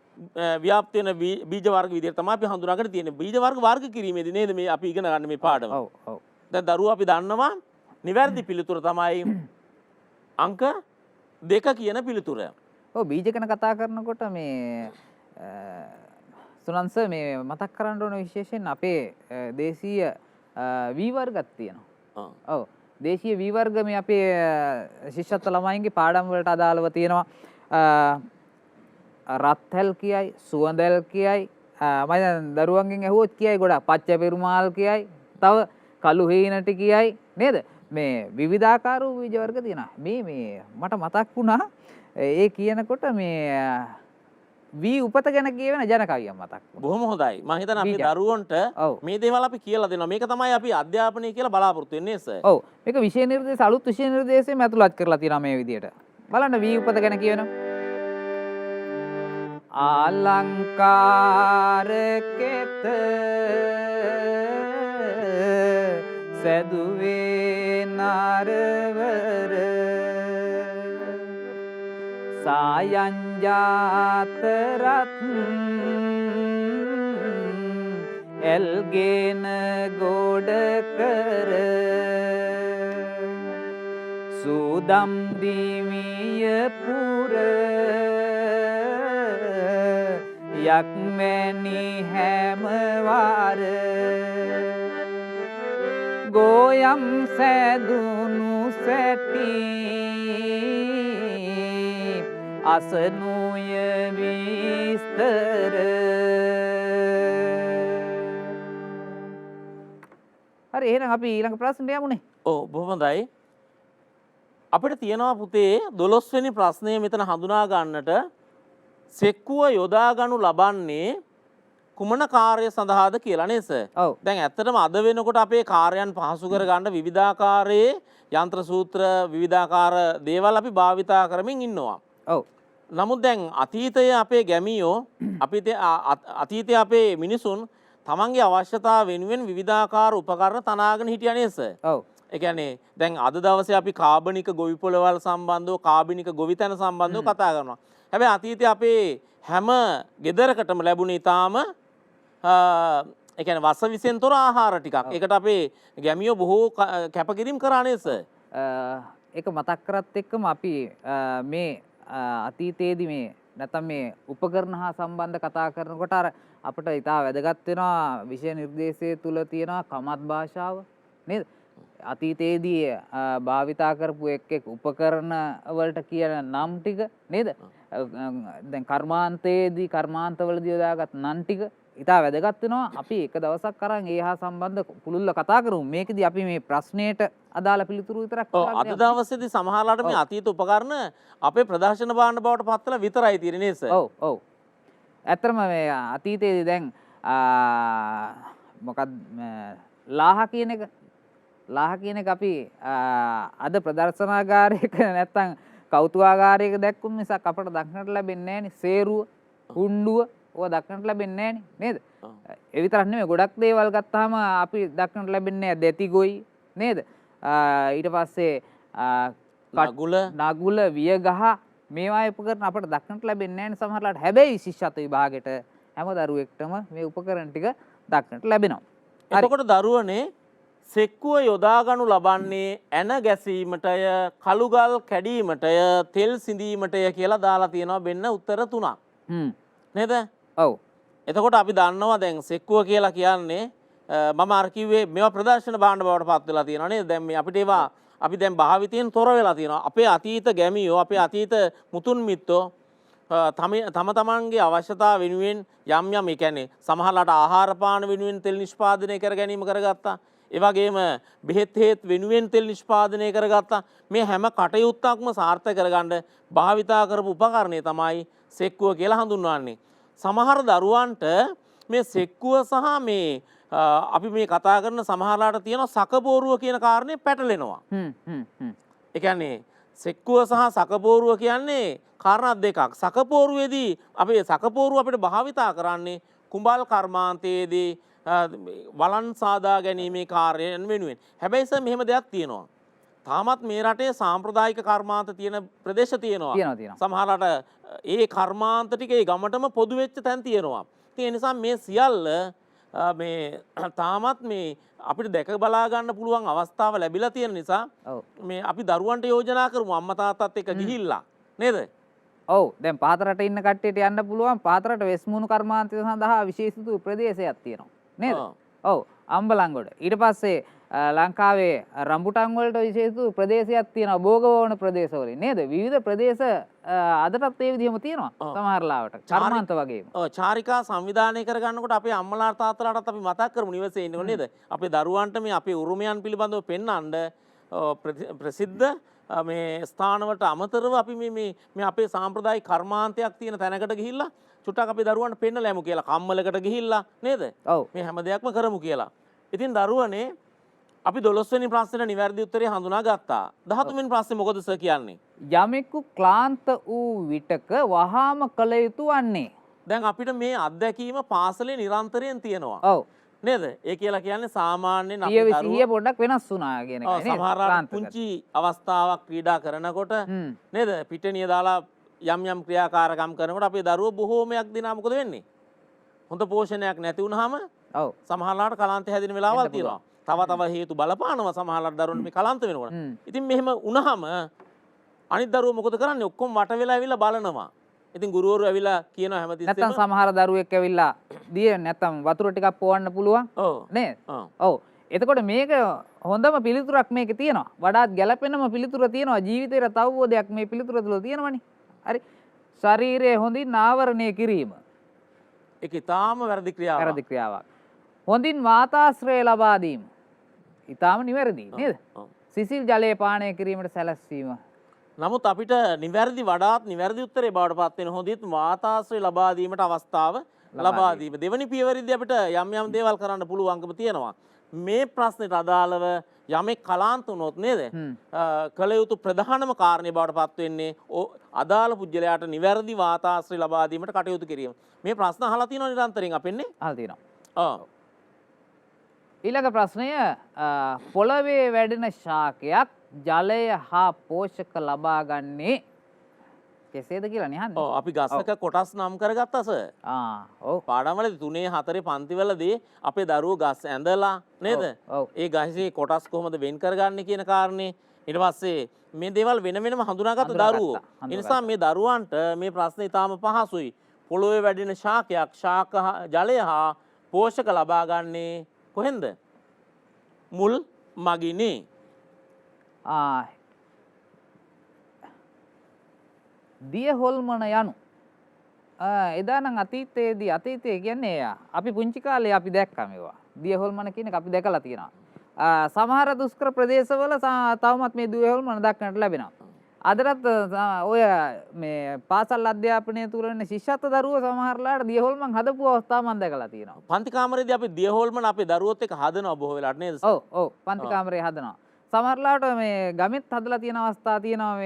ව්‍යාප්ත වෙන බීජ වර්ග විදිහට තමයි අපි හඳුනාගෙන තියෙන්නේ. බීජ වර්ග කිරීමේදී නේද මේ අපි ඉගෙන ගන්න මේ පාඩම. ඔව් ඔව්. දැන් දරුවෝ අපි දන්නවා නිවැරදි පිළිතුර තමයි අංක 2 කියන පිළිතුර. ඔව් බීජ ගැන කතා කරනකොට මේ සුනන්ස මේ මතක් කරන්න ඕන විශේෂයෙන් අපේ දේශීය වී වර්ගත් තියෙනවා. ඔව්. දේශීය වී වර්ග මේ අපේ ශිෂ්‍යත්ව ළමයින්ගේ පාඩම් වලට අදාළව තියෙනවා. රත්හැල් කියයි, සුවඳැල් කියයි, මම දැන් දරුවන්ගෙන් ඇහුවොත් කියයි ගොඩක් පච්ච පෙරුමාල් කියයි, තව කළු හීනටි කියයි නේද? මේ විවිධාකාර වූ බීජ වර්ග තියෙනවා. මේ මට මතක් වුණා ඒ කියනකොට මේ වී උපත ගැන කියවෙන ජන කවියක් මතක් වුණා. බොහොම හොඳයි. මම හිතන්නේ අපේ දරුවන්ට මේ දේවල් අපි කියලා දෙනවා. මේක තමයි අපි අධ්‍යාපනය කියලා බලාපොරොත්තු වෙන්නේ සර්. ඔව්. මේක විෂය නිර්දේශ අලුත් විෂය නිර්දේශයෙන් ඇතුළත් කරලා තියෙනවා මේ විදියට. බලන්න වී උපත ගැන කියවෙනවා. ආලංකාර කෙත සැදුවේ නරවර සායංජාත රත් එල්ගෙන ගොඩ කර සූදම් දිවිය පුර යක්මැනි හැමවාර ගෝයම් සැදුණු සැටි අසනුය විස්තර. හරි එහෙනම් අපි ඊළඟ ප්‍රශ්නට යමුනේ. ඔව් බොහොම හොඳයි. අපිට තියෙනවා පුතේ 12 වෙනි ප්‍රශ්නය මෙතන හඳුනා ගන්නට සෙක්කුව යොදා ගනු ලබන්නේ කුමන කාර්ය සඳහාද කියලා නේද සර්? ඔව්. දැන් ඇත්තටම අද වෙනකොට අපේ කාර්යයන් පහසු කර ගන්න විවිධාකාරයේ යන්ත්‍ර සූත්‍ර විවිධාකාර දේවල් අපි භාවිතා කරමින් ඉන්නවා. ඔව්. නමුත් දැන් අතීතයේ අපේ ගැමියෝ අතීතයේ අපේ මිනිසුන් තමන්ගේ අවශ්‍යතාව වෙනුවෙන් විවිධාකාර උපකරණ තනාගෙන හිටියා නේද සර්? ඔව්. ඒ කියන්නේ දැන් අද දවසේ අපි කාබනික ගොවිපොළවල් සම්බන්ධව කාබනික ගොවිතැන සම්බන්ධව කතා කරනවා. හැබැයි අතීතයේ අපේ හැම ගෙදරකටම ලැබුණේ ඊටාම ඒ කියන්නේ වස විසෙන් තොර ආහාර ටිකක්. ඒකට අපේ ගැමියෝ බොහෝ කැපකිරීම කරා නේද සර්? ඒක මතක් කරත් එක්කම අපි මේ අතීතයේදී මේ නැත්නම් මේ උපකරණ හා සම්බන්ධ කතා කරනකොට අර අපිට ඉතා වැදගත් වෙනවා විෂය නිර්දේශය තුල තියෙනවා කමත් භාෂාව නේද? අතීතයේදී භාවිතා කරපු එක් උපකරණ වලට කියන නම් ටික නේද? දැන් කර්මාන්තයේදී කර්මාන්තවලදී යොදාගත් නම් ටික ඉතා වැදගත් වෙනවා. අපි එක දවසක් අරන් ඒ හා සම්බන්ධ පුළුල්ල කතා කරමු. මේකෙදි අපි මේ ප්‍රශ්නයට අදාළ පිළිතුරු විතරක් අද දවසේදී සමහරලාට මේ අතීත උපකරණ අපේ ප්‍රදර්ශන භාණ්ඩ බවට පත්වලා විතරයි තියෙන්නේ නේද සර්? ඔව් ඔව්. ඇත්තටම මේ අතීතයේදී දැන් මොකක්ද ලාහ කියන එක අපි අද ප්‍රදර්ශනාගාරයක නැත්තම් කෞතුකාගාරයක දැක්කුම් මිසක් අපට දක්නට ලැබෙන්නේ නැහැ නේ. සේරුව, හුණ්ඩුව ඕවා දක්නට ලැබෙන්නේ නැහැ නේද? ඒ විතරක් නෙමෙයි ගොඩක් දේවල් ගත්තාම අපි දක්නට ලැබෙන්නේ දෙති ගොයි නේද? ඊට පස්සේ නගුල වියගහ මේවා උපකරණ අපට දක්නට ලැබෙන්නේ නැහැ සමහරලාට. හැබැයි ශිෂ්‍යත්ව විභාගෙට හැම දරුවෙක්ටම මේ උපකරණ ටික දක්නට ලැබෙනවා. එතකොට දරුවනේ සෙක්කුව යොදා ගනු ලබන්නේ ඇන ගැසීමටය, කළුගල් කැඩීමටය, තෙල් සිඳීමටය කියලා දාලා තියෙනවා බෙන්න උත්තර 3ක්. නේද? ඔව්. එතකොට අපි දන්නවා දැන් සෙක්කුව කියලා කියන්නේ මම අර කිව්වේ මේවා ප්‍රදර්ශන භාණ්ඩ බවට පත් වෙලා තියෙනවා නේද? දැන් මේ අපිට ඒවා අපි දැන් භාවිතයෙන් තොර වෙලා තියෙනවා. අපේ අතීත ගැමියෝ, අපේ අතීත මුතුන් මිත්තෝ තම තමන්ගේ අවශ්‍යතාව වෙනුවෙන් යම් ඒ කියන්නේ සමහරලාට ආහාර පාන වෙනුවෙන් තෙල් නිෂ්පාදනය කර ගැනීම කරගත්තා. ඒ වගේම බෙහෙත් හේත් වෙනුවෙන් තෙල් නිෂ්පාදනය කරගත්තා. මේ හැම කටයුත්තක්ම සාර්ථක කරගන්න භාවිතා කරපු උපකරණය තමයි සෙක්කුව කියලා හඳුන්වන්නේ. සමහර දරුවන්ට මේ සෙක්කුව සහ මේ අපි මේ කතා කරන සමහරලාට තියෙන සකබෝරුව කියන කාරණේ පැටලෙනවා. ඒ කියන්නේ සෙක්කුව සහ සකබෝරුව කියන්නේ කාරණා දෙකක්. සකපෝරුවේදී අපේ සකපෝරුව අපිට භාවිතා කරන්නේ කුඹල් කර්මාන්තයේදී වලන් සාදා ගැනීමේ කාර්යයන් වෙනුවෙන්. හැබැයි සර් මෙහෙම දෙයක් තියෙනවා. තාමත් මේ රටේ සාම්ප්‍රදායික කර්මාන්ත තියෙන ප්‍රදේශ තියෙනවා. සමහරලාට ඒ කර්මාන්ත ටික ඒ ගමටම පොදු වෙච්ච තැන් තියෙනවා. ඒ නිසා මේ සියල්ල මේ තාමත් මේ අපිට දැක බලා ගන්න පුළුවන් අවස්ථාව ලැබිලා තියෙන නිසා මේ අපි දරුවන්ට යෝජනා කරමු අම්මා තාත්තත් එක්ක ගිහිල්ලා නේද? ඔව් දැන් පහතරට ඉන්න කට්ටියට යන්න පුළුවන්. පහතරට වෙස්මුණු කර්මාන්තය සඳහා විශේෂිත ප්‍රදේශයක් තියෙනවා නේද? ඔව් අම්බලන්ගොඩ. ඊට පස්සේ ලංකාවේ රම්බුටන් වලට විශේෂිත ප්‍රදේශයක් තියෙනවා භෝගවන ප්‍රදේශවලින් නේද? විවිධ ප්‍රදේශ අදටත් ඒ විදිහම තියෙනවා සමහර ලාවට කර්මාන්ත වගේම. ඔව් චාරිකා සංවිධානය කර ගන්නකොට අපේ අම්මලා තාත්තලාටත් අපි මතක් කරමු නිවසේ ඉන්නකොට නේද? අපේ දරුවන්ට මේ අපේ උරුමයන් පිළිබඳව පෙන්වන්න ප්‍රසිද්ධ මේ ස්ථානවලට අමතරව අපි මේ අපේ සාම්ප්‍රදායික කර්මාන්තයක් තියෙන තැනකට ගිහිල්ලා චුට්ටක් අපේ දරුවන්ට පෙන්නලා යමු කියලා. කම්මලකට ගිහිල්ලා නේද? මේ හැම දෙයක්ම කරමු කියලා. ඉතින් දරුවනේ අපි 12 වෙනි ප්‍රශ්නෙට නිවැරදි උත්තරය හඳුනා ගත්තා. 13 වෙනි ප්‍රශ්නේ මොකද සර් කියන්නේ? යමෙකු ක්ලාන්ත වූ විටක වහාම කළ යුතු වන්නේ. දැන් අපිට මේ අත්දැකීම පාසලේ නිරන්තරයෙන් තියෙනවා. ඔව්. නේද? ඒ කියලා කියන්නේ සාමාන්‍යයෙන් අපේ දරුවෝ සිහිය පොඩ්ඩක් වෙනස් වුණා කියන එකයි නේද? සමහර පුංචි අවස්ථාවක් ක්‍රීඩා කරනකොට නේද? පිටණිය දාලා යම් ක්‍රියාකාරකම් කරනකොට අපේ දරුවෝ බොහෝමයක් දිනා මොකද වෙන්නේ? හොඳ පෝෂණයක් නැති වුනහම ඔව් සමහරලාට කලන්ත හැදෙන වෙලාවල් තියෙනවා. තව හේතු බලපානවා සමහරලාට දරුවන්ට මේ කලන්ත වෙනකොට. ඉතින් මෙහෙම වුනහම අනිත් දරුවෝ මොකද කරන්නේ? ඔක්කොම වට වෙලා ඇවිල්ලා බලනවා. ඉතින් ගුරුවරු ඇවිල්ලා කියනවා හැමතිස්සෙම නැත්තම් සමහර දරුවෙක් ඇවිල්ලා දිය නැත්තම් වතුර ටිකක් පොවන්න පුළුවන් නේද? ඔව්. එතකොට මේක හොඳම පිළිතුරක් මේකේ තියෙනවා. වඩාත් ගැළපෙනම පිළිතුර තියෙනවා. ජීවිතේට අවබෝධයක් මේ පිළිතුර තුළ තියෙනවනේ. හරි. ශරීරය හොඳින් ආවරණය කිරීම. ඒක ඊටාම වැරදි ක්‍රියාවක්. වැරදි ක්‍රියාවක්. හොඳින් වාතාශ්‍රය ලබා දීම. ඊටාම නිවැරදි නේද? සිසිල් ජලය පානය කිරීමට සැලැස්වීම. නමුත් අපිට වඩාත් නිවැරදි උත්තරේ බවට පත් වෙන හොඳින් වාතාශ්‍රය ලබා දීමට අවස්ථාව ලබා දීම. දෙවනි පියවරේදී අපිට යම් දේවල් කරන්න පුළුවන්කම තියෙනවා. මේ ප්‍රශ්නෙට අදාළව යමෙක් කලාන්ත වුණොත් නේද? කළ යුතු ප්‍රධානම කාරණේ බවට පත් වෙන්නේ අදාළ පුජ්‍යලයාට නිවැරදි වාතාශ්‍රය ලබා දීමට කටයුතු කිරීම. මේ ප්‍රශ්න අහලා තියෙනවා නිරන්තරයෙන් අපෙන්නේ? අහලා තියෙනවා. ඊළඟ ප්‍රශ්නය පොළවේ වැඩෙන ශාකයක් ජලය හා පෝෂක ලබා ගන්නේ කෙසේද කියලා නේ අහන්නේ. ඔව් අපි ගස්සක කොටස් නම් කරගත්තා සර්. ඔව්. පාඩම්වලදී 3 4 පන්තිවලදී අපේ දරුවෝ ගස් ඇඳලා නේද? ඔව්. ඒ ගස්සේ කොටස් කොහොමද වෙන් කරගන්නේ කියන කාරණේ ඊට පස්සේ මේ දේවල් වෙන වෙනම හඳුනාගත්ත දරුවෝ. ඒ නිසා මේ දරුවන්ට මේ ප්‍රශ්නේ ඊටාම පහසුයි. පොළොවේ වැඩෙන ශාකයක් ශාක ජලය හා පෝෂක ලබා ගන්නේ කොහෙන්ද? මුල් මගිනේ. දිය හොල්මන යනු එදානම් අතීතයේ කියන්නේ අපි පුංචි කාලේ අපි දැක්කා මේවා. දිය හොල්මන කියන එක අපි දැකලා තියෙනවා. සමහර දුෂ්කර ප්‍රදේශවල තවමත් මේ දිය හොල්මන දක්නට ලැබෙනවා. අදටත් ඔය මේ පාසල් අධ්‍යාපනය තුල ඉන්න ශිෂ්‍යත්ව දරුවෝ සමහරලාට දිය හොල්මන් හදපු අවස්ථා මම දැකලා තියෙනවා. පන්ති කාමරේදී අපි දිය හොල්මන අපේ දරුවොත් එක්ක හදනවා බොහෝ වෙලාවට නේද? ඔව් පන්ති කාමරේ හදනවා. සමහරලාට මේ ගමෙත් හදලා තියෙන අවස්ථා තියෙනවා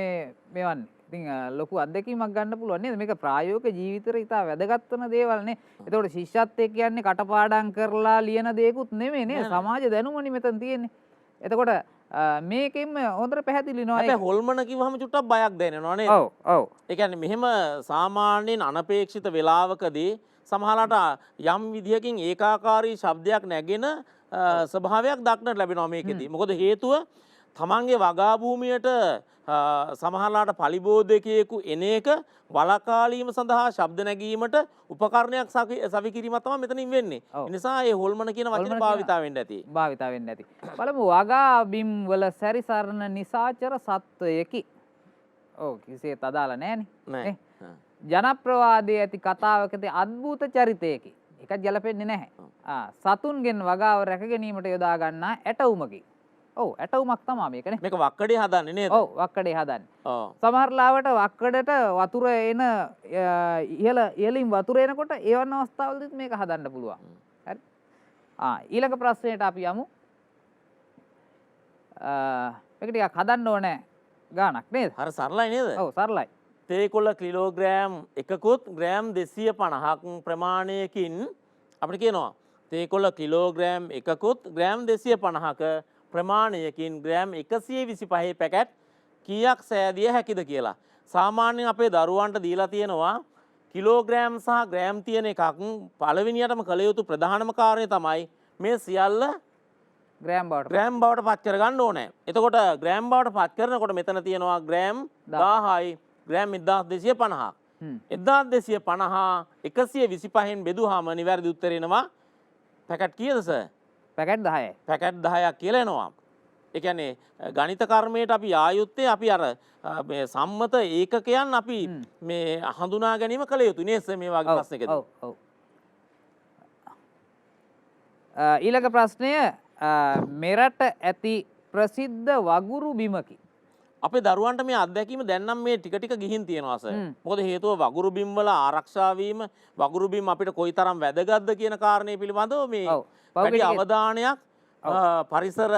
මේවන්නේ. ඉතින් ලොකු අත්දැකීමක් ගන්න පුළුවන් නේද? මේක ප්‍රායෝගික ජීවිතේට ඉතා වැදගත් වෙන දේවල් නේ. ඒතකොට ශිෂ්‍යත්වය කියන්නේ කටපාඩම් කරලා ලියන දේකුත් නෙමෙයි නේ. සමාජ දැනුමනේ මෙතන තියෙන්නේ. එතකොට මේකෙම හොඳට පැහැදිලි නෝ. හැබැයි හොල්මන කිව්වම චුට්ටක් බයක් දැනෙනවා නේද? ඔව්. ඒ කියන්නේ මෙහෙම සාමාන්‍යයෙන් අනපේක්ෂිත වෙලාවකදී සමහරලාට යම් විදියකින් ඒකාකාරී ශබ්දයක් නැගෙන ස්වභාවයක් දක්නට ලැබෙනවා මේකෙදී. මොකද හේතුව තමන්ගේ වගා භූමියට සමහරලාට පලිබෝධකයෙකු එන එක වළකාලීම සඳහා ශබ්ද නැගීමට උපකරණයක් සවිකිරීමක් තමයි මෙතනින් වෙන්නේ. ඒ නිසා මේ හොල්මන කියන වචනේ භාවිතා වෙන්න ඇති. භාවිතා වෙන්න ඇති. බලමු වගා බිම් වල සැරිසරන නිසාචර සත්වයකි. ඔව් කිසිත් අදාළ නැහනේ. නෑ. ජනප්‍රවාදයේ ඇති කතාවකදී අద్భుත චරිතයකි. ඒක ගැලපෙන්නේ නැහැ. සතුන්ගෙන් වගාව රැක ගැනීමට යොදා ගන්නා ඇටවුමකි. ඔව් ඇටවුමක් තමයි මේකනේ. මේක වක්කඩේ හදන්නේ නේද? ඔව් වක්කඩේ හදන්නේ. ඔව්. සමහර ලාවට වක්කඩට වතුර එන ඉහළින් වතුර එනකොට ඒ වන අවස්ථාවලදීත් මේක හදන්න පුළුවන්. හරි. ඊළඟ ප්‍රශ්නයට අපි යමු. මේක ටිකක් හදන්න ඕනේ ගාණක් නේද? හරි සරලයි නේද? ඔව් සරලයි. තේකොළ කිලෝග්‍රෑම් එකකුත් ග්‍රෑම් 250ක් ප්‍රමාණයකින් අපිට කියනවා තේකොළ කිලෝග්‍රෑම් එකකුත් ග්‍රෑම් 250ක ප්‍රමාණයකින් ග්‍රෑම් 125 පැකට් කීයක් සෑදිය හැකිද කියලා. සාමාන්‍යයෙන් අපේ දරුවන්ට දීලා තියෙනවා කිලෝග්‍රෑම් සහ ග්‍රෑම් තියෙන එකක් පළවෙනියටම කළ යුතු ප්‍රධානම කාරණය තමයි මේ සියල්ල ග්‍රෑම් බවට පත් කරගන්න ඕනේ. එතකොට ග්‍රෑම් බවට පත් කරනකොට මෙතන තියෙනවා ග්‍රෑම් 1000යි ග්‍රෑම් 1250. 1250 125න් බෙදුවාම නිවැරදි උත්තරේ එනවා පැකට් කීයද සර්? පැකට් 10යි. පැකට් 10ක් කියලා එනවා. ඒ කියන්නේ ගණිත කර්මයට අපි ආයුත්තේ අපි අර මේ සම්මත ඒකකයන් අපි මේ හඳුනා ගැනීම කළ යුතු නේද මේ වගේ ප්‍රශ්නකදී. ඔව් ඔව්. ඊළඟ ප්‍රශ්නය මෙරට ඇති ප්‍රසිද්ධ වගුරු බිමකි. අපේ දරුවන්ට මේ අත්දැකීම දැන් නම් මේ ටික ටික ගිහින් තියෙනවා සර්. මොකද හේතුව වගුරු බිම් වල ආරක්ෂා වීම වගුරු බිම් අපිට කොයිතරම් වැදගත්ද කියන කාරණේ පිළිබඳව මේ වැඩි අවධානයක් පරිසර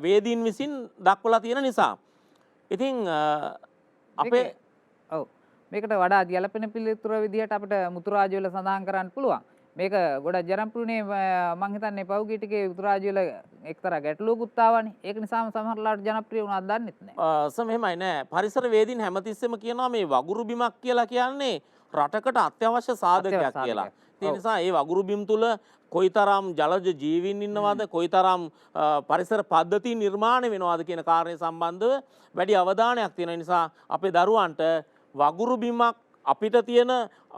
වේදීන් විසින් දක්වලා තියෙන නිසා. ඉතින් අපේ ඔව් මේකට වඩා ගැළපෙන පිළිතුර විදිහට අපිට මුතුරාජ වල සඳහන් කරන්න පුළුවන්. මේක ගොඩක් ජනප්‍රියනේ මං හිතන්නේ පෞගී ටිකේ මුතුරාජ වල එක්තරා ගැටලුවකුත් ආවනේ. ඒක නිසාම සමහරලාට ජනප්‍රිය වුණාද දන්නෙත් නැහැ. මෙහෙමයි නෑ. පරිසර වේදීන් හැමතිස්සෙම කියනවා මේ වගුරු බිමක් කියලා කියන්නේ රටකට අත්‍යවශ්‍ය සාධකයක් කියලා. ඒ නිසා ඒ වගුරු බිම් තුල කොයිතරම් ජලජ ජීවීන් ඉන්නවද කොයිතරම් පරිසර පද්ධති නිර්මාණය වෙනවද කියන කාරණේ සම්බන්ධව වැඩි අවධානයක් තියෙන නිසා අපේ දරුවන්ට වගුරු බිමක් අපිට තියෙන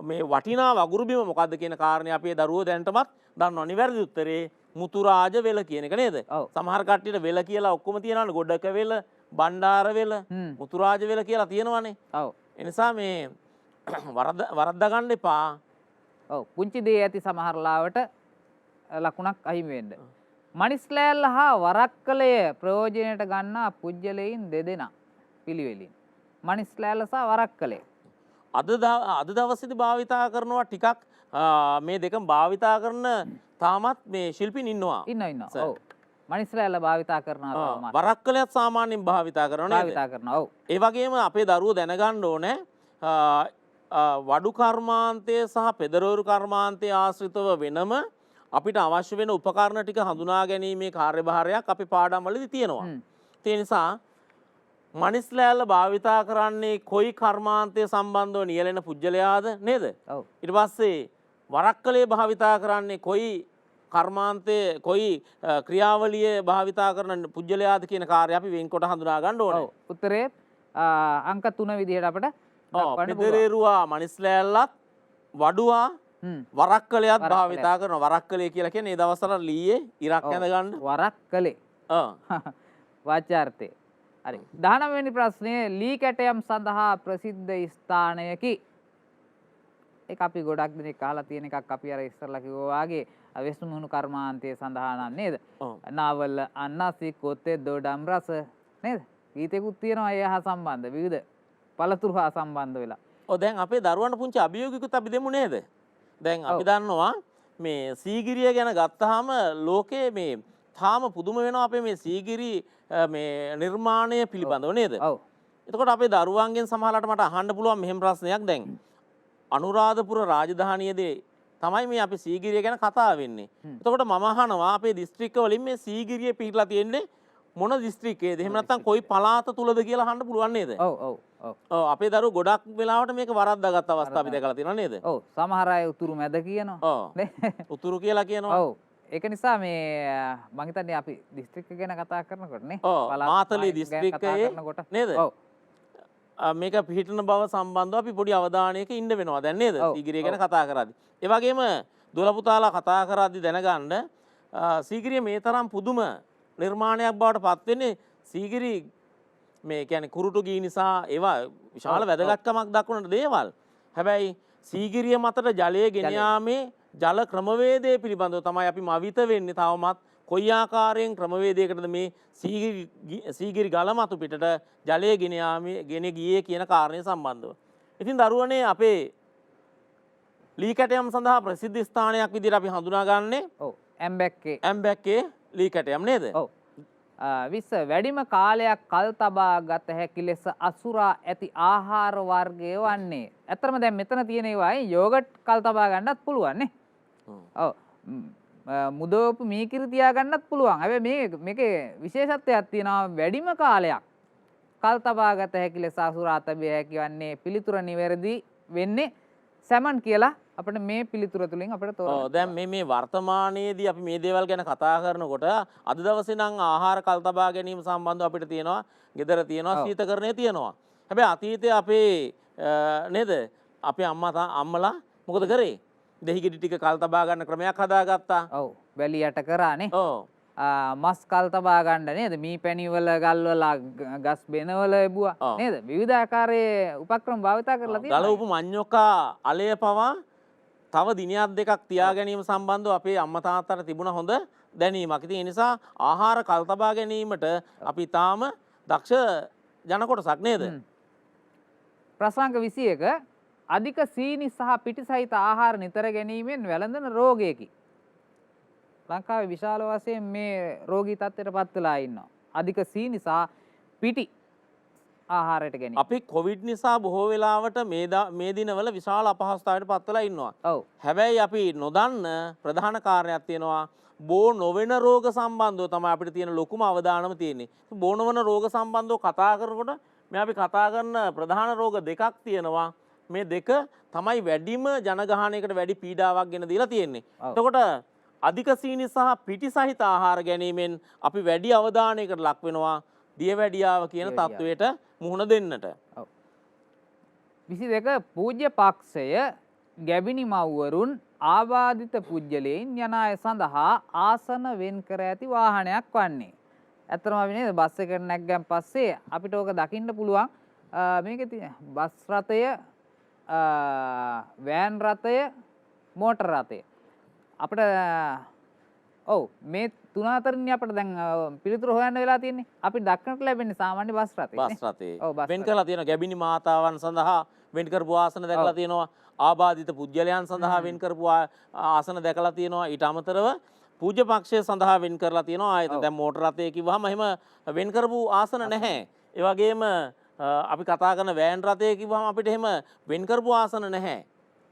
මේ වටිනා වගුරු බිම මොකද්ද කියන කාරණේ අපේ දරුවෝ දැනටමත් දන්නවා. නිවැරදි උත්තරේ මුතුරාජ වෙල කියන එක නේද? සමහර කට්ටියට වෙල කියලා ඔක්කොම තියෙනවානේ. ගොඩක වෙල, බණ්ඩාර වෙල, මුතුරාජ වෙල කියලා තියෙනවානේ. ඔව්. ඒ නිසා මේ වරද්දා ගන්න එපා. ඔව් පුංචි දේ ඇති සමහර ලාවට ලකුණක් අහිමි වෙන්න. මනිස්ලෑල්ල හා වරක්කලය ප්‍රයෝජනයට ගන්නා පුජ්‍යලයින් දෙදෙනා පිළිවෙලින්. මනිස්ලෑල්ල සහ වරක්කලය. අද දවසේදී භාවිතා කරනවා ටිකක් මේ දෙකම භාවිතා කරන තාමත් මේ ශිල්පීන් ඉන්නවා. ඉන්නවා. ඔව්. මනිස්ලෑල්ල භාවිතා කරනවා තාමත්. වරක්කලයත් සාමාන්‍යයෙන් භාවිතා කරනවා නේද? භාවිතා කරනවා. ඔව්. ඒ වගේම අපේ දරුවෝ දැනගන්න ඕනේ වඩු කර්මාන්තය සහ පෙදරවරු කර්මාන්තය ආශ්‍රිතව වෙනම අපිට අවශ්‍ය වෙන උපකරණ ටික හඳුනා ගැනීමේ කාර්යභාරයක් අපේ පාඩම් වලදී තියෙනවා. ඒ නිසා මනිස්ලෑල්ල භාවිතා කරන්නේ කොයි කර්මාන්තය සම්බන්ධව නියැලෙන පුද්ගලයාද නේද? ඔව්. ඊට පස්සේ වරක්කලේ භාවිතා කරන්නේ කොයි කර්මාන්තය කොයි ක්‍රියාවලිය භාවිතා කරන පුද්ගලයාද කියන කාර්ය අපි වෙන්කොට හඳුනා ගන්න ඕනේ. ඔව්. උත්තරේ අංක 3 විදිහට අපිට දක්වන්න පුළුවන්. පෙදරේරුවා මනිස්ලෑල්ලත් වඩුවා වරක්කලයක් භාවිතා කරන වරක්කලේ කියලා කියන්නේ ඒ දවස්වල ලීයේ ඉරක් ඇඳ ගන්න. වරක්කලේ. වාචාර්ථය. හරි. 19 වෙනි ප්‍රශ්නේ ලී කැටයම් සඳහා ප්‍රසිද්ධ ස්ථානයකි. ඒක අපි ගොඩක් දෙනෙක් අහලා තියෙන එකක් අපි අර ඉස්සරලා කිව්වා වගේ වෙස්මුණු කර්මාන්තයේ සඳහා නම් නේද? නාවල අන්නසි කොතේ දොඩම් රස නේද? ගීතෙකුත් තියෙනවා ඒ හා සම්බන්ධ විවිධ පළතුරු හා සම්බන්ධ වෙලා. ඔව් දැන් අපේ දරුවන්ට පුංචි අභියෝගිකුත් අපි දෙමු නේද? දැන් අපි දන්නවා මේ සීගිරිය ගැන ගත්තාම ලෝකයේ මේ තාම පුදුම වෙනවා අපේ මේ සීගිරි මේ නිර්මාණය පිළිබඳව නේද? ඔව්. එතකොට අපේ දරුවන්ගෙන් සමහරවිට මට අහන්න පුළුවන් මෙහෙම ප්‍රශ්නයක් දැන්. අනුරාධපුර රාජධානියේදී තමයි මේ අපි සීගිරිය ගැන කතා වෙන්නේ. එතකොට මම අහනවා අපේ දිස්ත්‍රික්ක වලින් මේ සීගිරිය පිහිටලා තියෙන්නේ මොන දිස්ත්‍රික්කයේද? එහෙම නැත්නම් කොයි පළාත තුලද කියලා අහන්න පුළුවන් නේද? ඔව් ඔව් ඔව්. ඔව් අපේ දරුවෝ ගොඩක් වෙලාවට මේක වරද්දාගත් අවස්ථා අපි දැකලා තියෙනවා නේද? ඔව් සමහර අය උතුරු මැද කියනවා. ඔව්. උතුරු කියලා කියනවා. ඔව්. ඒක නිසා මේ මම හිතන්නේ අපි දිස්ත්‍රික්ක ගැන කතා කරනකොට නේ. ඔව් මාතලේ දිස්ත්‍රික්කයේ නේද? ඔව්. මේක පිහිටන බව සම්බන්ධව අපි පොඩි අවධානයක ඉන්න වෙනවා දැන් නේද? සීගිරිය ගැන කතා කරද්දී. ඒ වගේම දොළ පුතාලා කතා කරද්දී දැනගන්න සීගිරිය මේ තරම් පුදුම නිර්මාණයක් බවට පත් වෙන්නේ සීගිරි මේ කියන්නේ කුරුටු ගී නිසා ඒවා විශාල වැදගත්කමක් දක්වන දේවල්. හැබැයි සීගිරිය මතට ජලය ගෙන යාමේ ජල ක්‍රමවේදය පිළිබඳව තමයි අපි මවිත වෙන්නේ තවමත් කොයි ආකාරයෙන් ක්‍රමවේදයකටද මේ සීගිරි ගල මතු පිටට ජලය ගෙන ගියේ කියන කාරණය සම්බන්ධව. ඉතින් දරුවනේ අපේ ලී කැටයම් සඳහා ප්‍රසිද්ධ ස්ථානයක් විදිහට අපි හඳුනාගන්නේ ඔව් ඇම්බැක්කේ ලී කැටයම් නේද? ඔව්. විස වැඩිම කාලයක් කල් තබා ගත හැකි ලෙස අසුරා ඇති ආහාර වර්ගය වන්නේ. ඇත්තටම දැන් මෙතන තියෙන ඒවායි යෝගට් කල් තබා ගන්නත් පුළුවන් නේ. ඔව්. මුදවපු මීකිරි තියාගන්නත් පුළුවන්. හැබැයි මේකේ විශේෂත්වයක් තියෙනවා වැඩිම කාලයක් කල් තබා ගත හැකි ලෙස අසුරා තැබිය හැකි වන්නේ පිළිතුර නිවැරදි වෙන්නේ සැමන් කියලා අපිට මේ පිළිතුර තුලින් අපිට තෝරගන්න. දැන් මේ වර්තමානයේදී අපි මේ දේවල් ගැන කතා කරනකොට අද දවසේ නම් ආහාර කල් තබා ගැනීම සම්බන්ධව අපිට තියෙනවා ගෙදර තියෙනවා ශීතකරණය තියෙනවා. හැබැයි අතීතයේ අපේ නේද අපේ අම්මලා මොකද කරේ? දෙහිගෙඩි ටික කල් තබා ගන්න ක්‍රමයක් හදාගත්තා. ඔව් වැලි යට කරානේ. ඔව්. මස් කල් තබා ගන්න නේද? මී පැණි වල ගල්වලා ගස් බෙනවල එබුවා නේද? විවිධාකාරයේ උපක්‍රම භාවිතා කරලා තියෙනවා. ගලවපු මඤ්ඤොකා අලය පවා තව දිනයක් දෙකක් තියා ගැනීම සම්බන්ධව අපේ අම්මා තාත්තට තිබුණ හොඳ දැනීමක්. ඉතින් ඒ නිසා ආහාර කල් තබා ගැනීමට අපි තාම දක්ෂ ජන කොටසක් නේද? ප්‍රසංග 21 අධික සීනි සහ පිටි සහිත ආහාර නිතර ගැනීමෙන් වැළඳන රෝගයකි. ලංකාවේ විශාල වශයෙන් මේ රෝගී තත්ත්වයට පත් වෙලා ඉන්නවා. අධික සීනි සහ පිටි ආහාරයට ගැනීම. අපි කොවිඩ් නිසා බොහෝ වෙලාවට මේ දිනවල විශාල අපහසුතාවයට පත් වෙලා ඉන්නවා. ඔව්. හැබැයි අපි නොදන්න ප්‍රධාන කාරණයක් තියෙනවා. බෝ නොවන රෝග සම්බන්ධව තමයි අපිට තියෙන ලොකුම අවධානම තියෙන්නේ. බෝ නොවන රෝග සම්බන්ධව කතා කරනකොට මේ අපි කතා කරන ප්‍රධාන රෝග දෙකක් තියෙනවා. මේ දෙක තමයි වැඩිම ජනගහනයකට වැඩි පීඩාවක් ගෙන දීලා තියෙන්නේ. එතකොට අධික සීනි සහ පිටි සහිත ආහාර ගැනීමෙන් අපි වැඩි අවධානයකට ලක් වෙනවා දියවැඩියාව කියන තත්වයට මුහුණ දෙන්නට. 22 පූජ්‍ය පක්ෂය ගැබිනි මව්වරුන් ආබාධිත පුජ්‍යලයන් යන අය සඳහා ආසන වෙන් කර ඇති වාහනයක් වන්නේ. ඇත්තටම අපි නේද බස් එකට නැග්ගන් පස්සේ අපිට ඕක දකින්න පුළුවන් මේකේ තියෙන බස් රථය වෑන් රථය මෝටර රථය අපිට ඔව් මේ තුන අතරින් අපිට දැන් පිළිතුරු හොයන්න වෙලා තියෙන්නේ. අපි දක්නට ලැබෙන්නේ සාමාන්‍ය බස් රථේ. බස් රථේ. වෙන් කරලා තියෙනවා ගැබිනි මාතාවන් සඳහා වෙන් කරපු ආසන දැකලා තියෙනවා. ආබාධිත පුජ්‍යලයන් සඳහා වෙන් කරපු ආසන දැකලා තියෙනවා. ඊට අමතරව පූජ්‍ය පක්ෂය සඳහා වෙන් කරලා තියෙනවා. ආයෙත් දැන් මෝටර රථය කිව්වහම එහෙම වෙන් කරපු ආසන නැහැ. ඒ වගේම අපි කතා කරන වෑන් රථය කිව්වහම අපිට එහෙම වෙන් කරපු ආසන නැහැ.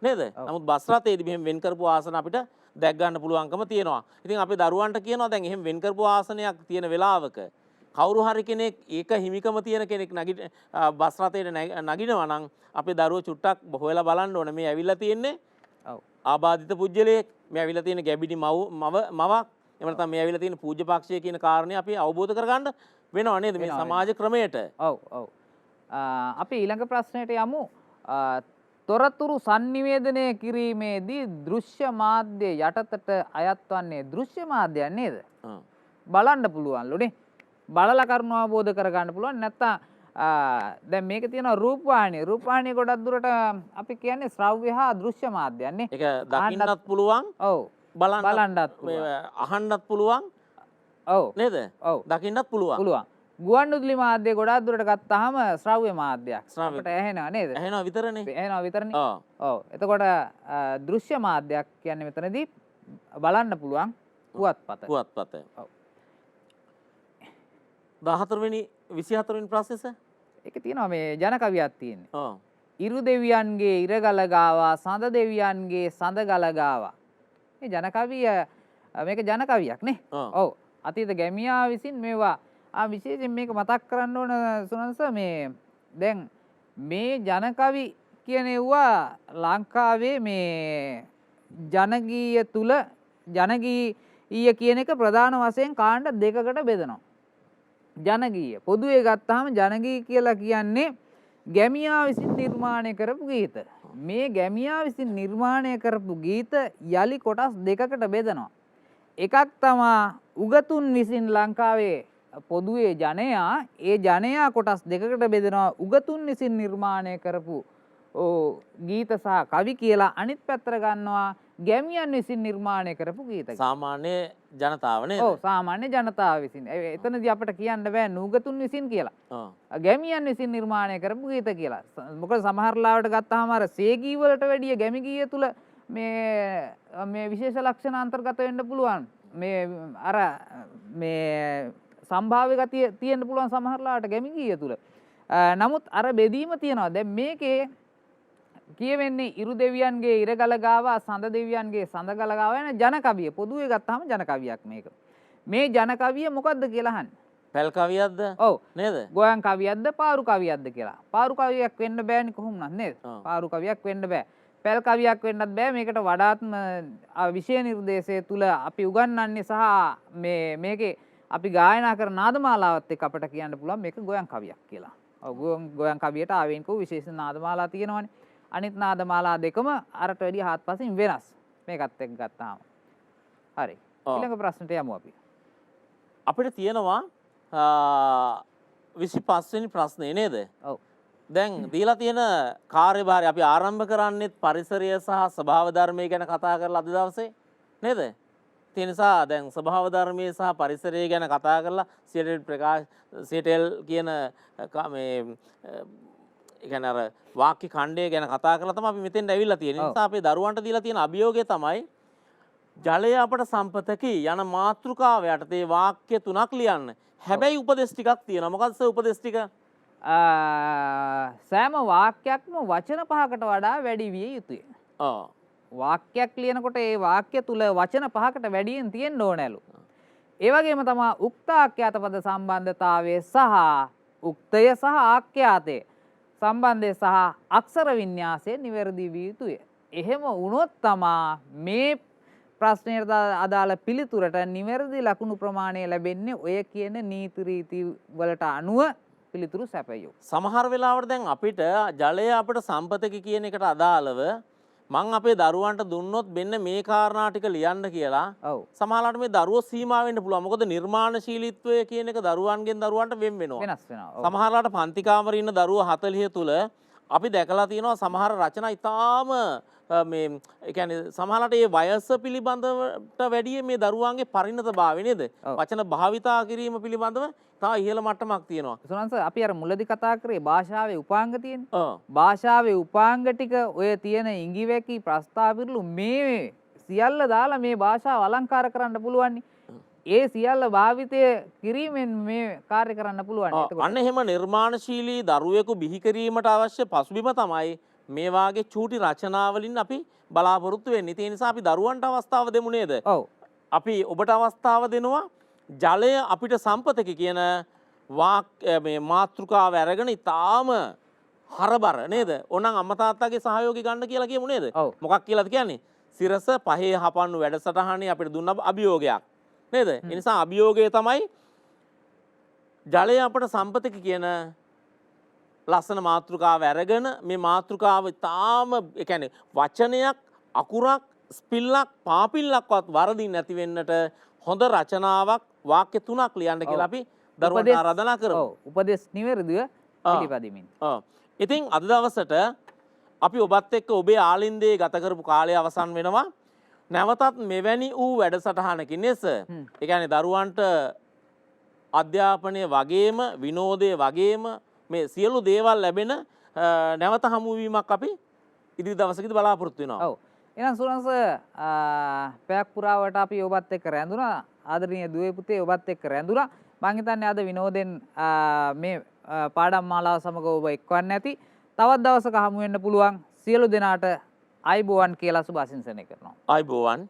නේද? නමුත් බස් රථයේදී මෙහෙම වෙන් කරපු ආසන අපිට දැක් ගන්න පුළුවන්කම තියෙනවා. ඉතින් අපි දරුවන්ට කියනවා දැන් එහෙම වෙන් කරපු ආසනයක් තියෙන වෙලාවක කවුරු හරි කෙනෙක් ඒක හිමිකම තියෙන කෙනෙක් බස් රථයට නගිනවා නම් අපේ දරුවෝ චුට්ටක් හොයලා බලන්න ඕන මේ ඇවිල්ලා තියෙන්නේ ඔව් ආබාධිත පුජ්‍යලයක් මේ ඇවිල්ලා තියෙන ගැබිඩි මවක් එහෙම නැත්නම් මේ ඇවිල්ලා තියෙන පූජ්‍ය පක්ෂය කියන කාරණේ අපි අවබෝධ කරගන්න වෙනව නේද මේ සමාජ ක්‍රමයට. ඔව් ඔව් අපි ඊළඟ ප්‍රශ්නයට යමු. තොරතුරු sannivedanaya කිරීමේදී දෘශ්‍ය මාධ්‍ය යටතට අයත් වන්නේ දෘශ්‍ය මාධ්‍යයක් නේද? බලන්න පුළුවන්ලුනේ. බලලා කරුණු අවබෝධ කරගන්න පුළුවන්. නැත්තම් දැන් මේක තියෙනවා රූපවාහිනිය. රූපවාහිනිය ගොඩක් දුරට අපි කියන්නේ ශ්‍රව්‍ය හා දෘශ්‍ය මාධ්‍යයන්නේ. ඒක දකින්නත් පුළුවන්. ඔව්. බලන්නත් අහන්නත් පුළුවන්. ඔව්. නේද? ඔව්. දකින්නත් පුළුවන්. පුළුවන්. ගුවන්විදුලි මාධ්‍ය ගොඩක් දුරට ගත්තාම ශ්‍රව්‍ය මාධ්‍යයක්. අපිට ඇහෙනවා නේද? ඇහෙනවා විතරනේ. ඇහෙනවා විතරනේ. ඔව්. එතකොට දෘශ්‍ය මාධ්‍යයක් කියන්නේ මෙතනදී බලන්න පුළුවන් පුවත්පත. පුවත්පත. ඔව්. 14 වෙනි 24 වෙනි ප්‍රශ්නස ඒක තියෙනවා මේ ජන කවියක් තියෙන්නේ. ඔව්. ඉරු දෙවියන්ගේ ඉරගල ගාවා සඳ දෙවියන්ගේ සඳ ගල ගාවා. මේ ජන කවිය මේක ජන කවියක් නේ. ඔව්. අතීත ගැමියා විසින් මේවා විශේෂයෙන් මේක මතක් කරන්න ඕන සුනන්ස මේ දැන් මේ ජන කවි කියන ඒවා ලංකාවේ මේ ජනගීය තුල ජනගීය කියන එක ප්‍රධාන වශයෙන් කාණ්ඩ දෙකකට බෙදනවා. ජනගීය පොදුවේ ගත්තාම ජනගී කියලා කියන්නේ ගැමියා විසින් නිර්මාණය කරපු ගීත. මේ ගැමියා විසින් නිර්මාණය කරපු ගීත යලි කොටස් දෙකකට බෙදනවා. එකක් තමා උගතුන් විසින් ලංකාවේ පොදුවේ ජනයා ඒ ජනයා කොටස් දෙකකට බෙදෙනවා උගතුන් විසින් නිර්මාණය කරපු ගීත සහ කවි කියලා. අනිත් පැත්තට ගන්නවා ගැමියන් විසින් නිර්මාණය කරපු ගීත. සාමාන්‍ය ජනතාව නේද? ඔව් සාමාන්‍ය ජනතාව විසින්. එතනදී අපිට කියන්න බෑ නුගතුන් විසින් කියලා. ගැමියන් විසින් නිර්මාණය කරපු ගීත කියලා. මොකද සමහර ලාවට ගත්තාම අර සේගී වලට වැඩිය ගැමි ගීය තුල මේ විශේෂ ලක්ෂණ අන්තර්ගත වෙන්න පුළුවන්. මේ අර මේ සම්භාව්‍ය ගතිය තියෙන්න පුළුවන් සමහර ලාවට ගැමි ගීය තුල. නමුත් අර බෙදීම තියෙනවා. දැන් මේකේ කියවෙන්නේ ඉරු දෙවියන්ගේ ඉරගල ගාවා සඳ දෙවියන්ගේ සඳ ගල ගාවා යන ජන කවිය. පොදුවේ ගත්තාම ජන කවියක් මේක. මේ ජන කවිය මොකද්ද කියලා අහන්නේ. පැල් කවියක්ද? ඔව් නේද? ගෝයන් කවියක්ද පාරු කවියක්ද කියලා. පාරු කවියක් වෙන්න බෑනේ කොහොමද නේද? පාරු කවියක් වෙන්න බෑ. පැල් කවියක් වෙන්නත් බෑ. මේකට වඩාත්ම විෂය නිර්දේශය තුල අපි උගන්වන්නේ සහ මේකේ අපි ගායනා කරන නාදමාලාවත් එක්ක අපිට කියන්න පුළුවන් මේක ගෝයන් කවියක් කියලා. ඔව් ගෝයන් කවියට ආවෙන්ක විශේෂ නාදමාලා තියෙනවනේ. අනිත් නාදමාලා දෙකම අරට වැඩිය හාත්පසින් වෙනස්. මේකත් එක්ක ගත්තාම. හරි. ඊළඟ ප්‍රශ්නට යමු අපි. අපිට තියෙනවා 25 වෙනි ප්‍රශ්නේ නේද? ඔව්. දැන් දීලා තියෙන කාර්යභාරය අපි ආරම්භ කරන්නේත් පරිසරය සහ ස්වභාව ධර්මය ගැන කතා කරලා අද දවසේ නේද? ඒ නිසා දැන් ස්වභාව ධර්මයේ සහ පරිසරය ගැන කතා කරලා සියටෙල් කියන මේ ඒ කියන්නේ අර වාක්‍ය ඛණ්ඩය ගැන කතා කරලා තමයි අපි මෙතෙන්ට ඇවිල්ලා තියෙන්නේ. නිසා අපේ දරුවන්ට දීලා තියෙන අභියෝගය තමයි ජලය අපට සම්පතකි යන මාතෘකාව යටතේ වාක්‍ය 3ක් ලියන්න. හැබැයි උපදේශ ටිකක් තියෙනවා. මොකක්ද උපදේශ ටික? සෑම වාක්‍යයක්ම වචන 5කට වඩා වැඩි විය යුතුය. වාක්‍යයක් ලියනකොට ඒ වාක්‍ය තුල වචන 5කට වැඩියෙන් තියෙන්න ඕනෑලු. ඒ වගේම තමයි උක්ත ආඛ්‍යාත පද සම්බන්ධතාවය සහ උක්තය සහ ආඛ්‍යාතය සම්බන්ධය සහ අක්ෂර වින්‍යාසය නිවැරදි විය යුතුය. එහෙම වුණොත් තමා මේ ප්‍රශ්නයට අදාළ පිළිතුරට නිවැරදි ලකුණු ප්‍රමාණය ලැබෙන්නේ ඔය කියන නීති රීති වලට අනුව පිළිතුරු සැපයූ. සමහර වෙලාවට දැන් අපිට ජලය අපිට සම්පතක කියන එකට අදාළව මං අපේ දරුවන්ට දුන්නොත් මෙන්න මේ කාරණා ටික ලියන්න කියලා. ඔව්. සමහරවිට මේ දරුවෝ සීමා වෙන්න පුළුවන්. මොකද නිර්මාණශීලීත්වය කියන එක දරුවන්ගෙන් දරුවන්ට වෙන් වෙනවා. වෙනස් වෙනවා. සමහරවිට පන්ති කාමරේ ඉන්න දරුවෝ 40 තුල අපි දැකලා තියෙනවා සමහර රචනා ඉතාම මේ ඒ කියන්නේ සමහරවිට මේ වයස පිළිබඳවට වැඩිය මේ දරුවන්ගේ පරිණතභාවය නේද? වචන භාවිතා කිරීම පිළිබඳව තා ඉහළ මට්ටමක් තියෙනවා. සුනන්ස අපි අර මුලදී කතා කරේ භාෂාවේ උපාංග තියෙන්නේ. භාෂාවේ උපාංග ටික ඔය තියෙන ඉඟිවැකි ප්‍රස්තාවිරලු මේ සියල්ල දාලා මේ භාෂාව අලංකාර කරන්න පුළුවන්. ඒ සියල්ල භාවිතය කිරීමෙන් මේ කාර්ය කරන්න පුළුවන්. අන්න එහෙම නිර්මාණශීලී දරුවෙකු බිහි කිරීමට අවශ්‍ය පසුබිම තමයි මේ වාගේ චූටි රචනාවලින් අපි බලාපොරොත්තු වෙන්නේ. ඒ නිසා අපි දරුවන්ට අවස්ථාව දෙමු නේද? ඔව්. අපි ඔබට අවස්ථාව දෙනවා ජලය අපිට සම්පතකි කියන මේ මාතෘකාව අරගෙන ඉතාම හරබර නේද? ඕනනම් අම්මා තාත්තගේ සහයෝගය ගන්න කියලා කියමු නේද? ඔව්. මොකක් කියලාද කියන්නේ? සිරස පහේ හපන්නු වැඩසටහනේ අපිට දුන්න අභියෝගයක් නේද? ඒ නිසා අභියෝගය තමයි ජලය අපට සම්පතක කියන ලස්සන මාතෘකාව අරගෙන මේ මාතෘකාව තාම ඒ කියන්නේ වචනයක් අකුරක් ස්පිල්ලක් පාපිල්ලක්වත් වරදින් නැති වෙන්නට හොඳ රචනාවක් වාක්‍ය 3ක් ලියන්න කියලා අපි දරුවන්ට ආරාධනා කරමු. ඔව් උපදේශ නිවැරදිව පිළිපදිමින්. ඔව්. ඉතින් අද දවසට අපි ඔබත් එක්ක ඔබේ ආලින්දයේ ගත කරපු කාලය අවසන් වෙනවා. නැවතත් මෙවැනි වූ වැඩසටහනකින් නේද? ඒ කියන්නේ දරුවන්ට අධ්‍යාපනය වගේම විනෝදය වගේම මේ සියලු දේවල් ලැබෙන නැවත හමුවීමක් අපි ඉදිරි දවසකදී බලාපොරොත්තු වෙනවා. ඔව්. එහෙනම් සුරංශ පැයක් පුරාවට අපි ඔබත් එක්ක රැඳුණා. ආදරණීය දුවේ පුතේ ඔබත් එක්ක රැඳුණා. මම හිතන්නේ අද විනෝදෙන් මේ පාඩම් මාලාව සමග ඔබ එක්වන්න ඇති. තවත් දවසක හමු වෙන්න පුළුවන්. සියලු දෙනාට ආයිබෝවන් කියලා සුභ ආශිංසනය කරනවා. ආයිබෝවන්.